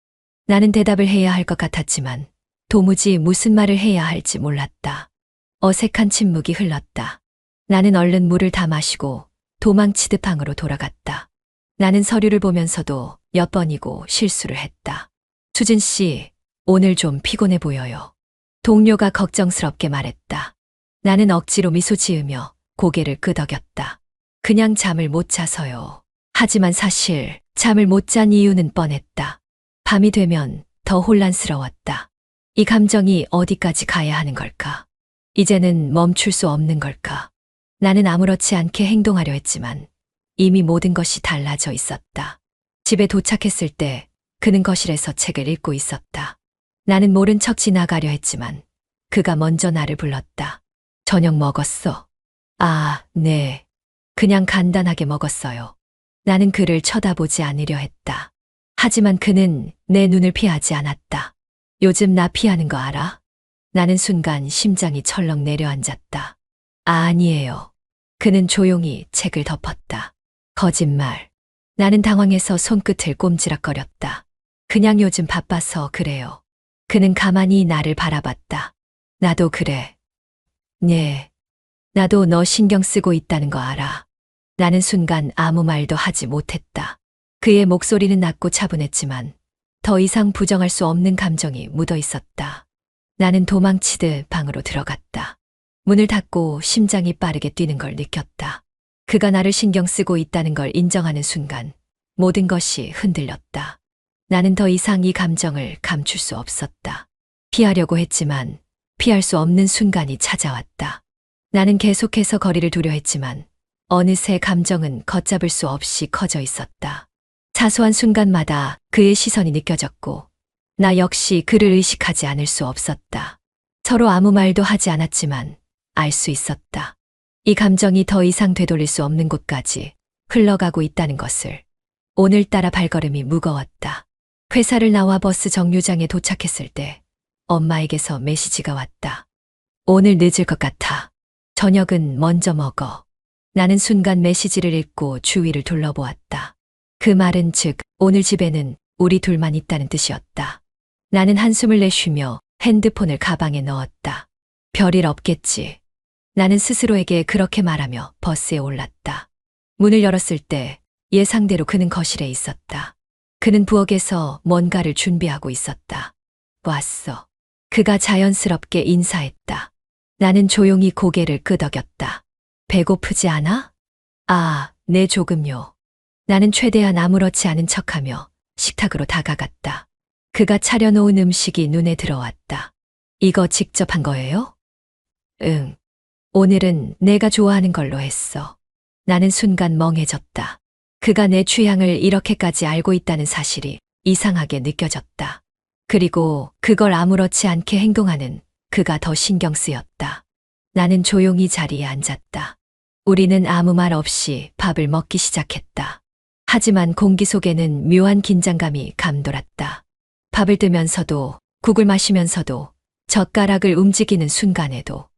나는 대답을 해야 할 것 같았지만 도무지 무슨 말을 해야 할지 몰랐다. 어색한 침묵이 흘렀다. 나는 얼른 물을 다 마시고 도망치듯 방으로 돌아갔다. 나는 서류를 보면서도 몇 번이고 실수를 했다. 수진 씨, 오늘 좀 피곤해 보여요. 동료가 걱정스럽게 말했다. 나는 억지로 미소 지으며 고개를 끄덕였다. 그냥 잠을 못 자서요. 하지만 사실 잠을 못 잔 이유는 뻔했다. 밤이 되면 더 혼란스러웠다. 이 감정이 어디까지 가야 하는 걸까? 이제는 멈출 수 없는 걸까? 나는 아무렇지 않게 행동하려 했지만 이미 모든 것이 달라져 있었다. 집에 도착했을 때 그는 거실에서 책을 읽고 있었다. 나는 모른 척 지나가려 했지만 그가 먼저 나를 불렀다. 저녁 먹었어? 아, 네. 그냥 간단하게 먹었어요. 나는 그를 쳐다보지 않으려 했다. 하지만 그는 내 눈을 피하지 않았다. 요즘 나 피하는 거 알아? 나는 순간 심장이 철렁 내려앉았다. 아니에요. 그는 조용히 책을 덮었다. 거짓말. 나는 당황해서 손끝을 꼼지락거렸다. 그냥 요즘 바빠서 그래요. 그는 가만히 나를 바라봤다. 나도 그래. 네. 나도 너 신경 쓰고 있다는 거 알아. 나는 순간 아무 말도 하지 못했다. 그의 목소리는 낮고 차분했지만 더 이상 부정할 수 없는 감정이 묻어 있었다. 나는 도망치듯 방으로 들어갔다. 문을 닫고 심장이 빠르게 뛰는 걸 느꼈다. 그가 나를 신경 쓰고 있다는 걸 인정하는 순간 모든 것이 흔들렸다. 나는 더 이상 이 감정을 감출 수 없었다. 피하려고 했지만 피할 수 없는 순간이 찾아왔다. 나는 계속해서 거리를 두려 했지만 어느새 감정은 걷잡을 수 없이 커져 있었다. 사소한 순간마다 그의 시선이 느껴졌고 나 역시 그를 의식하지 않을 수 없었다. 서로 아무 말도 하지 않았지만 알 수 있었다. 이 감정이 더 이상 되돌릴 수 없는 곳까지 흘러가고 있다는 것을. 오늘따라 발걸음이 무거웠다. 회사를 나와 버스 정류장에 도착했을 때 엄마에게서 메시지가 왔다. 오늘 늦을 것 같아. 저녁은 먼저 먹어. 나는 순간 메시지를 읽고 주위를 둘러보았다. 그 말은 즉 오늘 집에는 우리 둘만 있다는 뜻이었다. 나는 한숨을 내쉬며 핸드폰을 가방에 넣었다. 별일 없겠지. 나는 스스로에게 그렇게 말하며 버스에 올랐다. 문을 열었을 때 예상대로 그는 거실에 있었다. 그는 부엌에서 뭔가를 준비하고 있었다. 왔어. 그가 자연스럽게 인사했다. 나는 조용히 고개를 끄덕였다. 배고프지 않아? 아, 네 조금요. 나는 최대한 아무렇지 않은 척하며 식탁으로 다가갔다. 그가 차려놓은 음식이 눈에 들어왔다. 이거 직접 한 거예요? 응. 오늘은 내가 좋아하는 걸로 했어. 나는 순간 멍해졌다. 그가 내 취향을 이렇게까지 알고 있다는 사실이 이상하게 느껴졌다. 그리고 그걸 아무렇지 않게 행동하는 그가 더 신경 쓰였다. 나는 조용히 자리에 앉았다. 우리는 아무 말 없이 밥을 먹기 시작했다. 하지만 공기 속에는 묘한 긴장감이 감돌았다. 밥을 뜨면서도 국을 마시면서도 젓가락을 움직이는 순간에도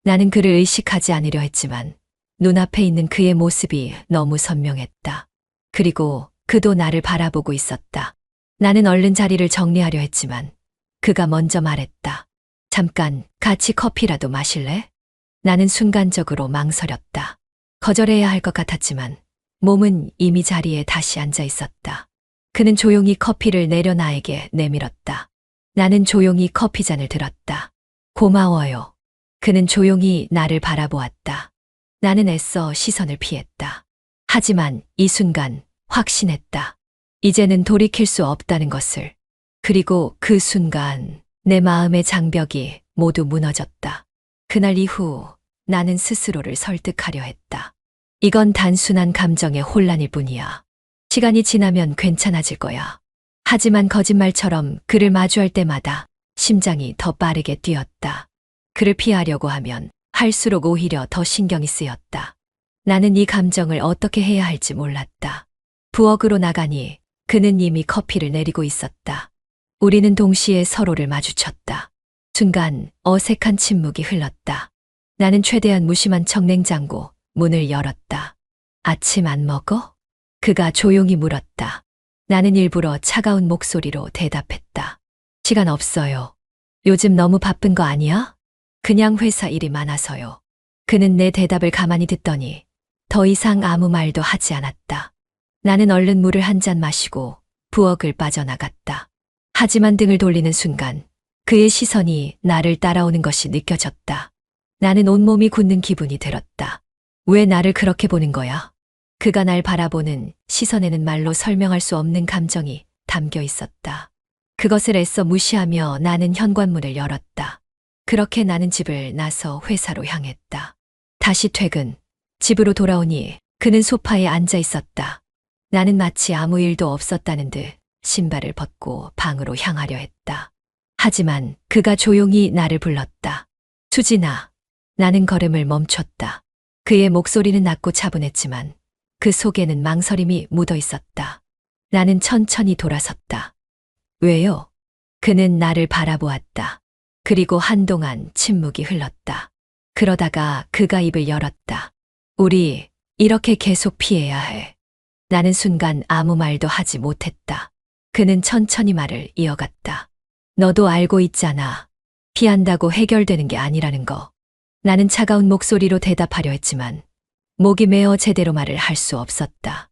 나는 그를 의식하지 않으려 했지만 눈앞에 있는 그의 모습이 너무 선명했다. 그리고 그도 나를 바라보고 있었다. 나는 얼른 자리를 정리하려 했지만 그가 먼저 말했다. 잠깐 같이 커피라도 마실래? 나는 순간적으로 망설였다. 거절해야 할 것 같았지만 몸은 이미 자리에 다시 앉아 있었다. 그는 조용히 커피를 내려 나에게 내밀었다. 나는 조용히 커피잔을 들었다. 고마워요. 그는 조용히 나를 바라보았다. 나는 애써 시선을 피했다. 하지만 이 순간 확신했다. 이제는 돌이킬 수 없다는 것을. 그리고 그 순간 내 마음의 장벽이 모두 무너졌다. 그날 이후 나는 스스로를 설득하려 했다. 이건 단순한 감정의 혼란일 뿐이야. 시간이 지나면 괜찮아질 거야. 하지만 거짓말처럼 그를 마주할 때마다 심장이 더 빠르게 뛰었다. 그를 피하려고 하면 할수록 오히려 더 신경이 쓰였다. 나는 이 감정을 어떻게 해야 할지 몰랐다. 부엌으로 나가니 그는 이미 커피를 내리고 있었다. 우리는 동시에 서로를 마주쳤다. 순간 어색한 침묵이 흘렀다. 나는 최대한 무심한 척 냉장고 문을 열었다. 아침 안 먹어? 그가 조용히 물었다. 나는 일부러 차가운 목소리로 대답했다. 시간 없어요. 요즘 너무 바쁜 거 아니야? 그냥 회사 일이 많아서요. 그는 내 대답을 가만히 듣더니 더 이상 아무 말도 하지 않았다. 나는 얼른 물을 한 잔 마시고 부엌을 빠져나갔다. 하지만 등을 돌리는 순간 그의 시선이 나를 따라오는 것이 느껴졌다. 나는 온몸이 굳는 기분이 들었다. 왜 나를 그렇게 보는 거야? 그가 날 바라보는 시선에는 말로 설명할 수 없는 감정이 담겨 있었다. 그것을 애써 무시하며 나는 현관문을 열었다. 그렇게 나는 집을 나서 회사로 향했다. 다시 퇴근, 집으로 돌아오니 그는 소파에 앉아 있었다. 나는 마치 아무 일도 없었다는 듯 신발을 벗고 방으로 향하려 했다. 하지만 그가 조용히 나를 불렀다. 수진아. 나는 걸음을 멈췄다. 그의 목소리는 낮고 차분했지만 그 속에는 망설임이 묻어 있었다. 나는 천천히 돌아섰다. 왜요? 그는 나를 바라보았다. 그리고 한동안 침묵이 흘렀다. 그러다가 그가 입을 열었다. 우리 이렇게 계속 피해야 해. 나는 순간 아무 말도 하지 못했다. 그는 천천히 말을 이어갔다. 너도 알고 있잖아. 피한다고 해결되는 게 아니라는 거. 나는 차가운 목소리로 대답하려 했지만 목이 메어 제대로 말을 할 수 없었다.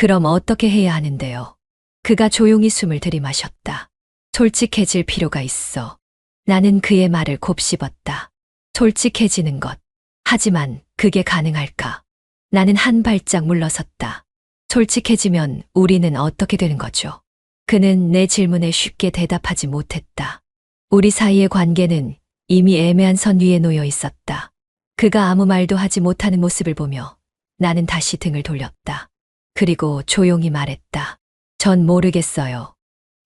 그럼 어떻게 해야 하는데요? 그가 조용히 숨을 들이마셨다. 솔직해질 필요가 있어. 나는 그의 말을 곱씹었다. 솔직해지는 것. 하지만 그게 가능할까? 나는 한 발짝 물러섰다. 솔직해지면 우리는 어떻게 되는 거죠? 그는 내 질문에 쉽게 대답하지 못했다. 우리 사이의 관계는 이미 애매한 선 위에 놓여 있었다. 그가 아무 말도 하지 못하는 모습을 보며 나는 다시 등을 돌렸다. 그리고 조용히 말했다. 전 모르겠어요.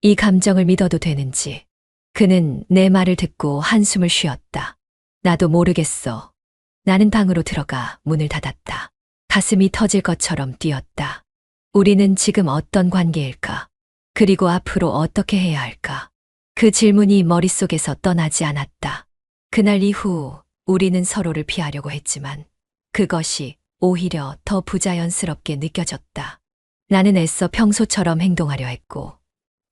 이 감정을 믿어도 되는지. 그는 내 말을 듣고 한숨을 쉬었다. 나도 모르겠어. 나는 방으로 들어가 문을 닫았다. 가슴이 터질 것처럼 뛰었다. 우리는 지금 어떤 관계일까? 그리고 앞으로 어떻게 해야 할까? 그 질문이 머릿속에서 떠나지 않았다. 그날 이후 우리는 서로를 피하려고 했지만 그것이 오히려 더 부자연스럽게 느껴졌다. 나는 애써 평소처럼 행동하려 했고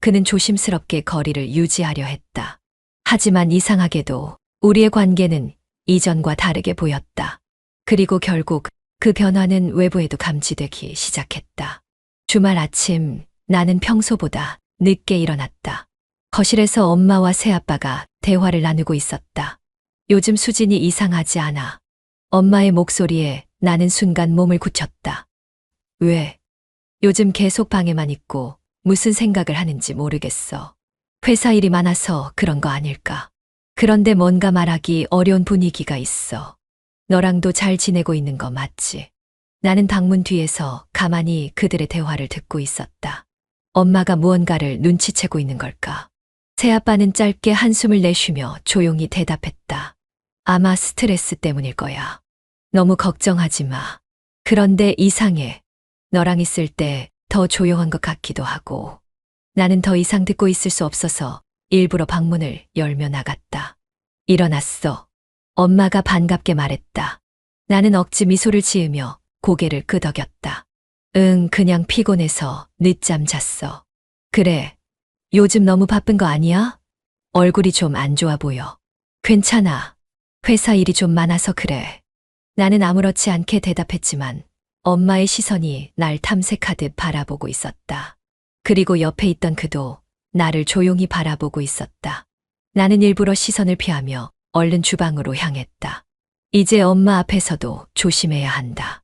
그는 조심스럽게 거리를 유지하려 했다. 하지만 이상하게도 우리의 관계는 이전과 다르게 보였다. 그리고 결국 그 변화는 외부에도 감지되기 시작했다. 주말 아침 나는 평소보다 늦게 일어났다. 거실에서 엄마와 새아빠가 대화를 나누고 있었다. 요즘 수진이 이상하지 않아. 엄마의 목소리에 나는 순간 몸을 굳혔다. 왜? 요즘 계속 방에만 있고 무슨 생각을 하는지 모르겠어. 회사 일이 많아서 그런 거 아닐까? 그런데 뭔가 말하기 어려운 분위기가 있어. 너랑도 잘 지내고 있는 거 맞지? 나는 방문 뒤에서 가만히 그들의 대화를 듣고 있었다. 엄마가 무언가를 눈치채고 있는 걸까? 새아빠는 짧게 한숨을 내쉬며 조용히 대답했다. 아마 스트레스 때문일 거야. 너무 걱정하지 마. 그런데 이상해. 너랑 있을 때 더 조용한 것 같기도 하고. 나는 더 이상 듣고 있을 수 없어서 일부러 방문을 열며 나갔다. 일어났어. 엄마가 반갑게 말했다. 나는 억지 미소를 지으며 고개를 끄덕였다. 응, 그냥 피곤해서 늦잠 잤어. 그래. 요즘 너무 바쁜 거 아니야? 얼굴이 좀 안 좋아 보여. 괜찮아. 회사 일이 좀 많아서 그래. 나는 아무렇지 않게 대답했지만 엄마의 시선이 날 탐색하듯 바라보고 있었다. 그리고 옆에 있던 그도 나를 조용히 바라보고 있었다. 나는 일부러 시선을 피하며 얼른 주방으로 향했다. 이제 엄마 앞에서도 조심해야 한다.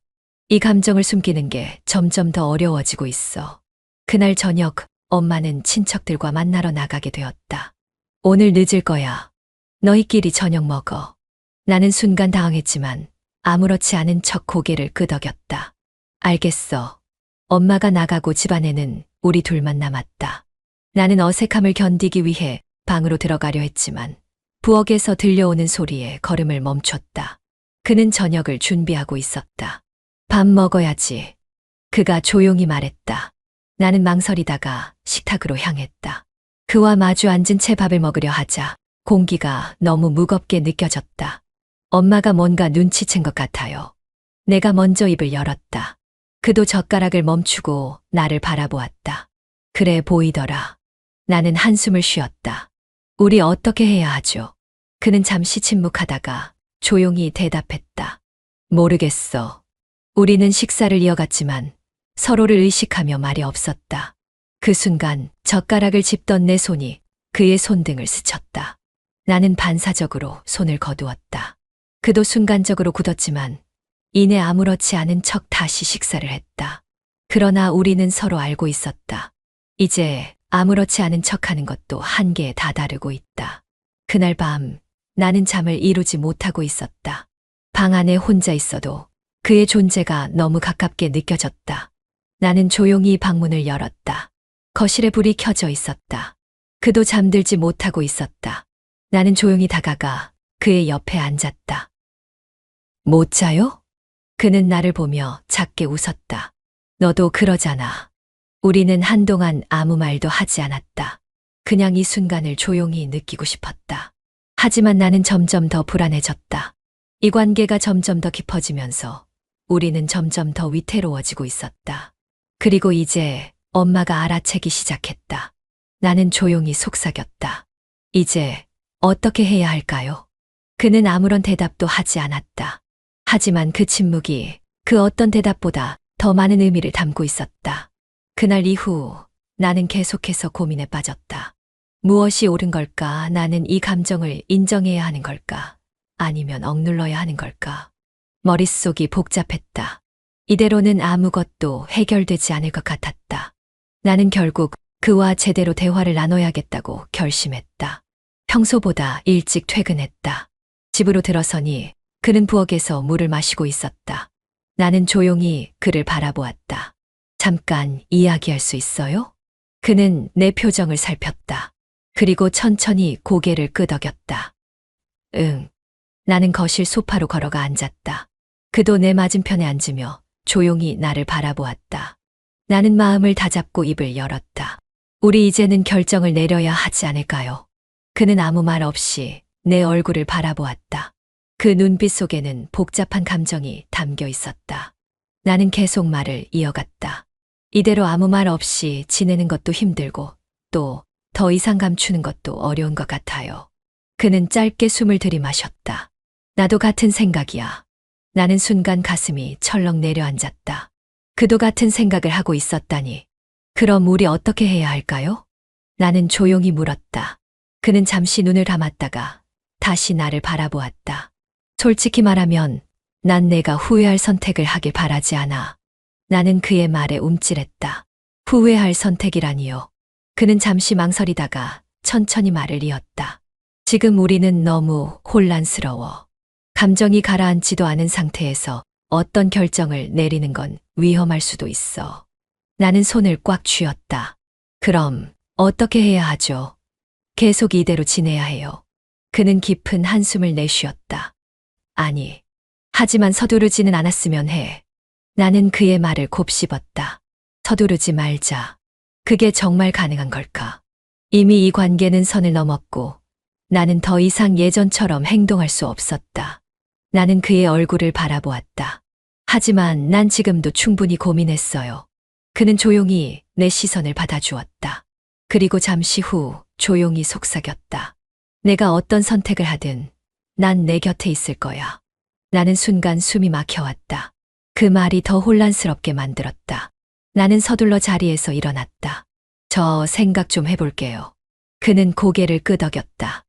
이 감정을 숨기는 게 점점 더 어려워지고 있어. 그날 저녁 엄마는 친척들과 만나러 나가게 되었다. 오늘 늦을 거야. 너희끼리 저녁 먹어. 나는 순간 당황했지만 아무렇지 않은 척 고개를 끄덕였다. 알겠어. 엄마가 나가고 집안에는 우리 둘만 남았다. 나는 어색함을 견디기 위해 방으로 들어가려 했지만 부엌에서 들려오는 소리에 걸음을 멈췄다. 그는 저녁을 준비하고 있었다. 밥 먹어야지. 그가 조용히 말했다. 나는 망설이다가 식탁으로 향했다. 그와 마주 앉은 채 밥을 먹으려 하자 공기가 너무 무겁게 느껴졌다. 엄마가 뭔가 눈치챈 것 같아요. 내가 먼저 입을 열었다. 그도 젓가락을 멈추고 나를 바라보았다. 그래 보이더라. 나는 한숨을 쉬었다. 우리 어떻게 해야 하죠? 그는 잠시 침묵하다가 조용히 대답했다. 모르겠어. 우리는 식사를 이어갔지만 서로를 의식하며 말이 없었다. 그 순간 젓가락을 짚던 내 손이 그의 손등을 스쳤다. 나는 반사적으로 손을 거두었다. 그도 순간적으로 굳었지만 이내 아무렇지 않은 척 다시 식사를 했다. 그러나 우리는 서로 알고 있었다. 이제 아무렇지 않은 척하는 것도 한계에 다다르고 있다. 그날 밤 나는 잠을 이루지 못하고 있었다. 방 안에 혼자 있어도 그의 존재가 너무 가깝게 느껴졌다. 나는 조용히 방문을 열었다. 거실에 불이 켜져 있었다. 그도 잠들지 못하고 있었다. 나는 조용히 다가가 그의 옆에 앉았다. 못 자요? 그는 나를 보며 작게 웃었다. 너도 그러잖아. 우리는 한동안 아무 말도 하지 않았다. 그냥 이 순간을 조용히 느끼고 싶었다. 하지만 나는 점점 더 불안해졌다. 이 관계가 점점 더 깊어지면서 우리는 점점 더 위태로워지고 있었다. 그리고 이제 엄마가 알아채기 시작했다. 나는 조용히 속삭였다. 이제 어떻게 해야 할까요? 그는 아무런 대답도 하지 않았다. 하지만 그 침묵이 그 어떤 대답보다 더 많은 의미를 담고 있었다. 그날 이후 나는 계속해서 고민에 빠졌다. 무엇이 옳은 걸까? 나는 이 감정을 인정해야 하는 걸까? 아니면 억눌러야 하는 걸까? 머릿속이 복잡했다. 이대로는 아무것도 해결되지 않을 것 같았다. 나는 결국 그와 제대로 대화를 나눠야겠다고 결심했다. 평소보다 일찍 퇴근했다. 집으로 들어서니 그는 부엌에서 물을 마시고 있었다. 나는 조용히 그를 바라보았다. 잠깐 이야기할 수 있어요? 그는 내 표정을 살폈다. 그리고 천천히 고개를 끄덕였다. 응. 나는 거실 소파로 걸어가 앉았다. 그도 내 맞은편에 앉으며 조용히 나를 바라보았다. 나는 마음을 다잡고 입을 열었다. 우리 이제는 결정을 내려야 하지 않을까요? 그는 아무 말 없이 내 얼굴을 바라보았다. 그 눈빛 속에는 복잡한 감정이 담겨 있었다. 나는 계속 말을 이어갔다. 이대로 아무 말 없이 지내는 것도 힘들고 또 더 이상 감추는 것도 어려운 것 같아요. 그는 짧게 숨을 들이마셨다. 나도 같은 생각이야. 나는 순간 가슴이 철렁 내려앉았다. 그도 같은 생각을 하고 있었다니. 그럼 우리 어떻게 해야 할까요? 나는 조용히 물었다. 그는 잠시 눈을 감았다가 다시 나를 바라보았다. 솔직히 말하면 난 내가 후회할 선택을 하길 바라지 않아. 나는 그의 말에 움찔했다. 후회할 선택이라니요. 그는 잠시 망설이다가 천천히 말을 이었다. 지금 우리는 너무 혼란스러워. 감정이 가라앉지도 않은 상태에서 어떤 결정을 내리는 건 위험할 수도 있어. 나는 손을 꽉 쥐었다. 그럼 어떻게 해야 하죠? 계속 이대로 지내야 해요. 그는 깊은 한숨을 내쉬었다. 아니, 하지만 서두르지는 않았으면 해. 나는 그의 말을 곱씹었다. 서두르지 말자. 그게 정말 가능한 걸까? 이미 이 관계는 선을 넘었고 나는 더 이상 예전처럼 행동할 수 없었다. 나는 그의 얼굴을 바라보았다. 하지만 난 지금도 충분히 고민했어요. 그는 조용히 내 시선을 받아주었다. 그리고 잠시 후 조용히 속삭였다. 내가 어떤 선택을 하든 난 내 곁에 있을 거야. 나는 순간 숨이 막혀왔다. 그 말이 더 혼란스럽게 만들었다. 나는 서둘러 자리에서 일어났다. 저 생각 좀 해볼게요. 그는 고개를 끄덕였다.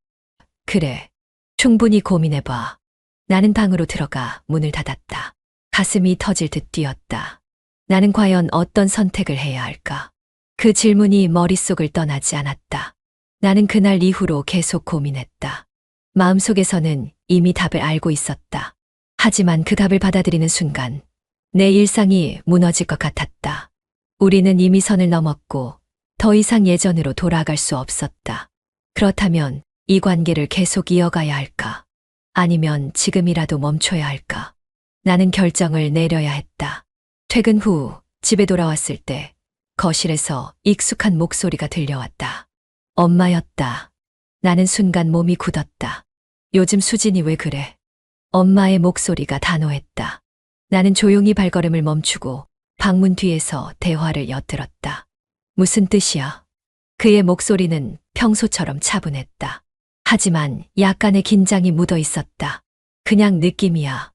그래, 충분히 고민해봐. 나는 방으로 들어가 문을 닫았다. 가슴이 터질 듯 뛰었다. 나는 과연 어떤 선택을 해야 할까? 그 질문이 머릿속을 떠나지 않았다. 나는 그날 이후로 계속 고민했다. 마음속에서는 이미 답을 알고 있었다. 하지만 그 답을 받아들이는 순간 내 일상이 무너질 것 같았다. 우리는 이미 선을 넘었고 더 이상 예전으로 돌아갈 수 없었다. 그렇다면 이 관계를 계속 이어가야 할까? 아니면 지금이라도 멈춰야 할까? 나는 결정을 내려야 했다. 퇴근 후 집에 돌아왔을 때 거실에서 익숙한 목소리가 들려왔다. 엄마였다. 나는 순간 몸이 굳었다. 요즘 수진이 왜 그래? 엄마의 목소리가 단호했다. 나는 조용히 발걸음을 멈추고 방문 뒤에서 대화를 엿들었다. 무슨 뜻이야? 그의 목소리는 평소처럼 차분했다. 하지만 약간의 긴장이 묻어 있었다. 그냥 느낌이야.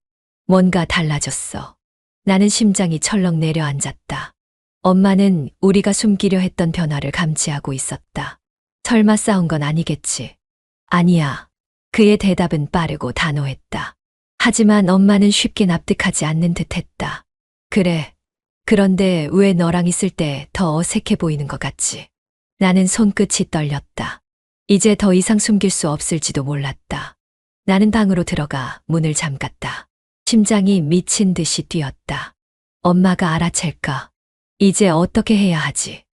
뭔가 달라졌어. 나는 심장이 철렁 내려앉았다. 엄마는 우리가 숨기려 했던 변화를 감지하고 있었다. 설마 싸운 건 아니겠지? 아니야. 그의 대답은 빠르고 단호했다. 하지만 엄마는 쉽게 납득하지 않는 듯했다. 그래. 그런데 왜 너랑 있을 때 더 어색해 보이는 것 같지? 나는 손끝이 떨렸다. 이제 더 이상 숨길 수 없을지도 몰랐다. 나는 방으로 들어가 문을 잠갔다. 심장이 미친 듯이 뛰었다. 엄마가 알아챌까? 이제 어떻게 해야 하지?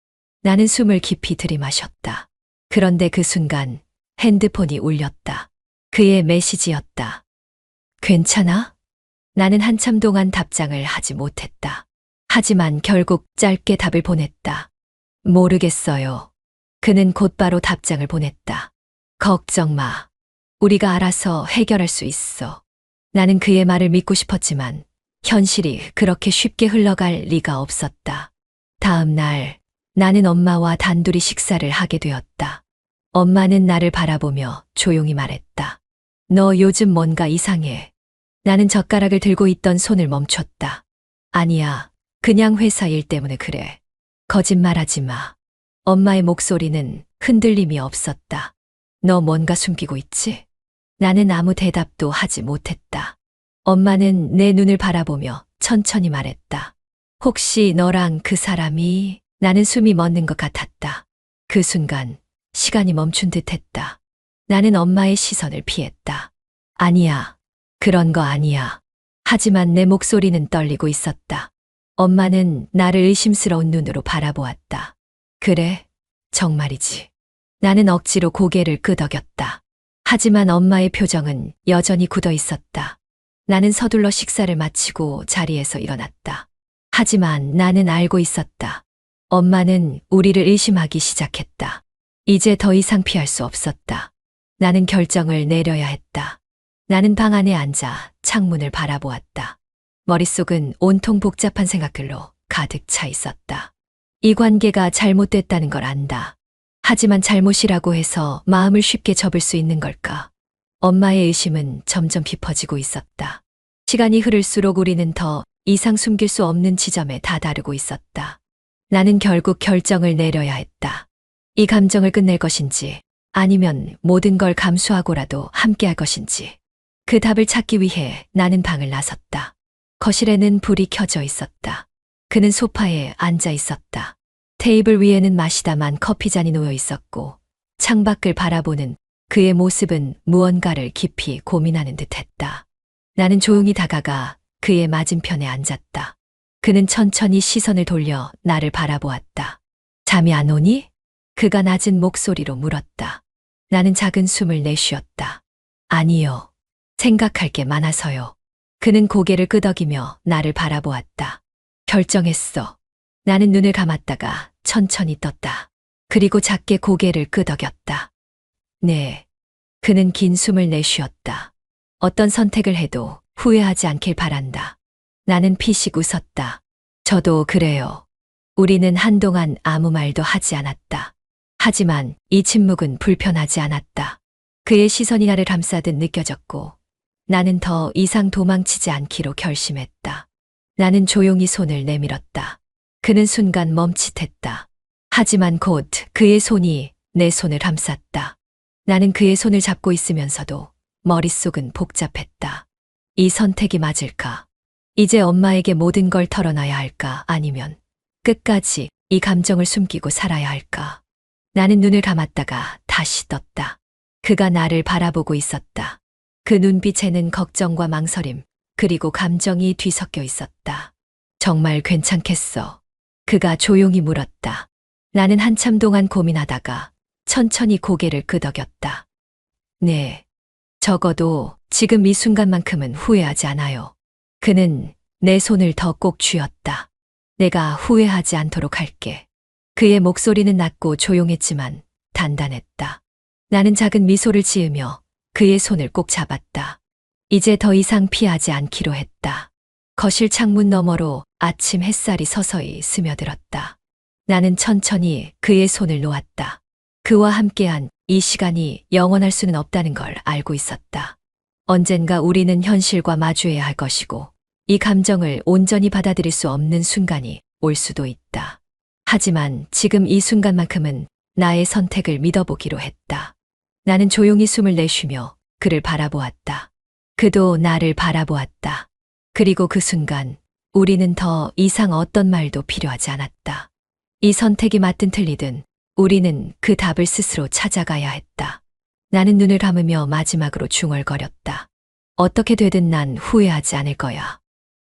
나는 숨을 깊이 들이마셨다. 그런데 그 순간 핸드폰이 울렸다. 그의 메시지였다. 괜찮아? 나는 한참 동안 답장을 하지 못했다. 하지만 결국 짧게 답을 보냈다. 모르겠어요. 그는 곧바로 답장을 보냈다. 걱정 마. 우리가 알아서 해결할 수 있어. 나는 그의 말을 믿고 싶었지만 현실이 그렇게 쉽게 흘러갈 리가 없었다. 다음 날 나는 엄마와 단둘이 식사를 하게 되었다. 엄마는 나를 바라보며 조용히 말했다. 너 요즘 뭔가 이상해. 나는 젓가락을 들고 있던 손을 멈췄다. 아니야. 그냥 회사 일 때문에 그래. 거짓말하지 마. 엄마의 목소리는 흔들림이 없었다. 너 뭔가 숨기고 있지? 나는 아무 대답도 하지 못했다. 엄마는 내 눈을 바라보며 천천히 말했다. 혹시 너랑 그 사람이... 나는 숨이 멎는 것 같았다. 그 순간 시간이 멈춘 듯 했다. 나는 엄마의 시선을 피했다. 아니야. 그런 거 아니야. 하지만 내 목소리는 떨리고 있었다. 엄마는 나를 의심스러운 눈으로 바라보았다. 그래, 정말이지. 나는 억지로 고개를 끄덕였다. 하지만 엄마의 표정은 여전히 굳어 있었다. 나는 서둘러 식사를 마치고 자리에서 일어났다. 하지만 나는 알고 있었다. 엄마는 우리를 의심하기 시작했다. 이제 더 이상 피할 수 없었다. 나는 결정을 내려야 했다. 나는 방 안에 앉아 창문을 바라보았다. 머릿속은 온통 복잡한 생각들로 가득 차 있었다. 이 관계가 잘못됐다는 걸 안다. 하지만 잘못이라고 해서 마음을 쉽게 접을 수 있는 걸까? 엄마의 의심은 점점 깊어지고 있었다. 시간이 흐를수록 우리는 더 이상 숨길 수 없는 지점에 다다르고 있었다. 나는 결국 결정을 내려야 했다. 이 감정을 끝낼 것인지 아니면 모든 걸 감수하고라도 함께할 것인지. 그 답을 찾기 위해 나는 방을 나섰다. 거실에는 불이 켜져 있었다. 그는 소파에 앉아 있었다. 테이블 위에는 마시다만 커피잔이 놓여 있었고 창밖을 바라보는 그의 모습은 무언가를 깊이 고민하는 듯했다. 나는 조용히 다가가 그의 맞은편에 앉았다. 그는 천천히 시선을 돌려 나를 바라보았다. 잠이 안 오니? 그가 낮은 목소리로 물었다. 나는 작은 숨을 내쉬었다. 아니요. 생각할 게 많아서요. 그는 고개를 끄덕이며 나를 바라보았다. 결정했어. 나는 눈을 감았다가 천천히 떴다. 그리고 작게 고개를 끄덕였다. 네. 그는 긴 숨을 내쉬었다. 어떤 선택을 해도 후회하지 않길 바란다. 나는 피식 웃었다. 저도 그래요. 우리는 한동안 아무 말도 하지 않았다. 하지만 이 침묵은 불편하지 않았다. 그의 시선이 나를 감싸듯 느껴졌고 나는 더 이상 도망치지 않기로 결심했다. 나는 조용히 손을 내밀었다. 그는 순간 멈칫했다. 하지만 곧 그의 손이 내 손을 감쌌다. 나는 그의 손을 잡고 있으면서도 머릿속은 복잡했다. 이 선택이 맞을까? 이제 엄마에게 모든 걸 털어놔야 할까? 아니면 끝까지 이 감정을 숨기고 살아야 할까? 나는 눈을 감았다가 다시 떴다. 그가 나를 바라보고 있었다. 그 눈빛에는 걱정과 망설임, 그리고 감정이 뒤섞여 있었다. 정말 괜찮겠어? 그가 조용히 물었다. 나는 한참 동안 고민하다가 천천히 고개를 끄덕였다. 네. 적어도 지금 이 순간만큼은 후회하지 않아요. 그는 내 손을 더 꼭 쥐었다. 내가 후회하지 않도록 할게. 그의 목소리는 낮고 조용했지만 단단했다. 나는 작은 미소를 지으며 그의 손을 꼭 잡았다. 이제 더 이상 피하지 않기로 했다. 거실 창문 너머로 아침 햇살이 서서히 스며들었다. 나는 천천히 그의 손을 놓았다. 그와 함께한 이 시간이 영원할 수는 없다는 걸 알고 있었다. 언젠가 우리는 현실과 마주해야 할 것이고 이 감정을 온전히 받아들일 수 없는 순간이 올 수도 있다. 하지만 지금 이 순간만큼은 나의 선택을 믿어보기로 했다. 나는 조용히 숨을 내쉬며 그를 바라보았다. 그도 나를 바라보았다. 그리고 그 순간 우리는 더 이상 어떤 말도 필요하지 않았다. 이 선택이 맞든 틀리든 우리는 그 답을 스스로 찾아가야 했다. 나는 눈을 감으며 마지막으로 중얼거렸다. 어떻게 되든 난 후회하지 않을 거야.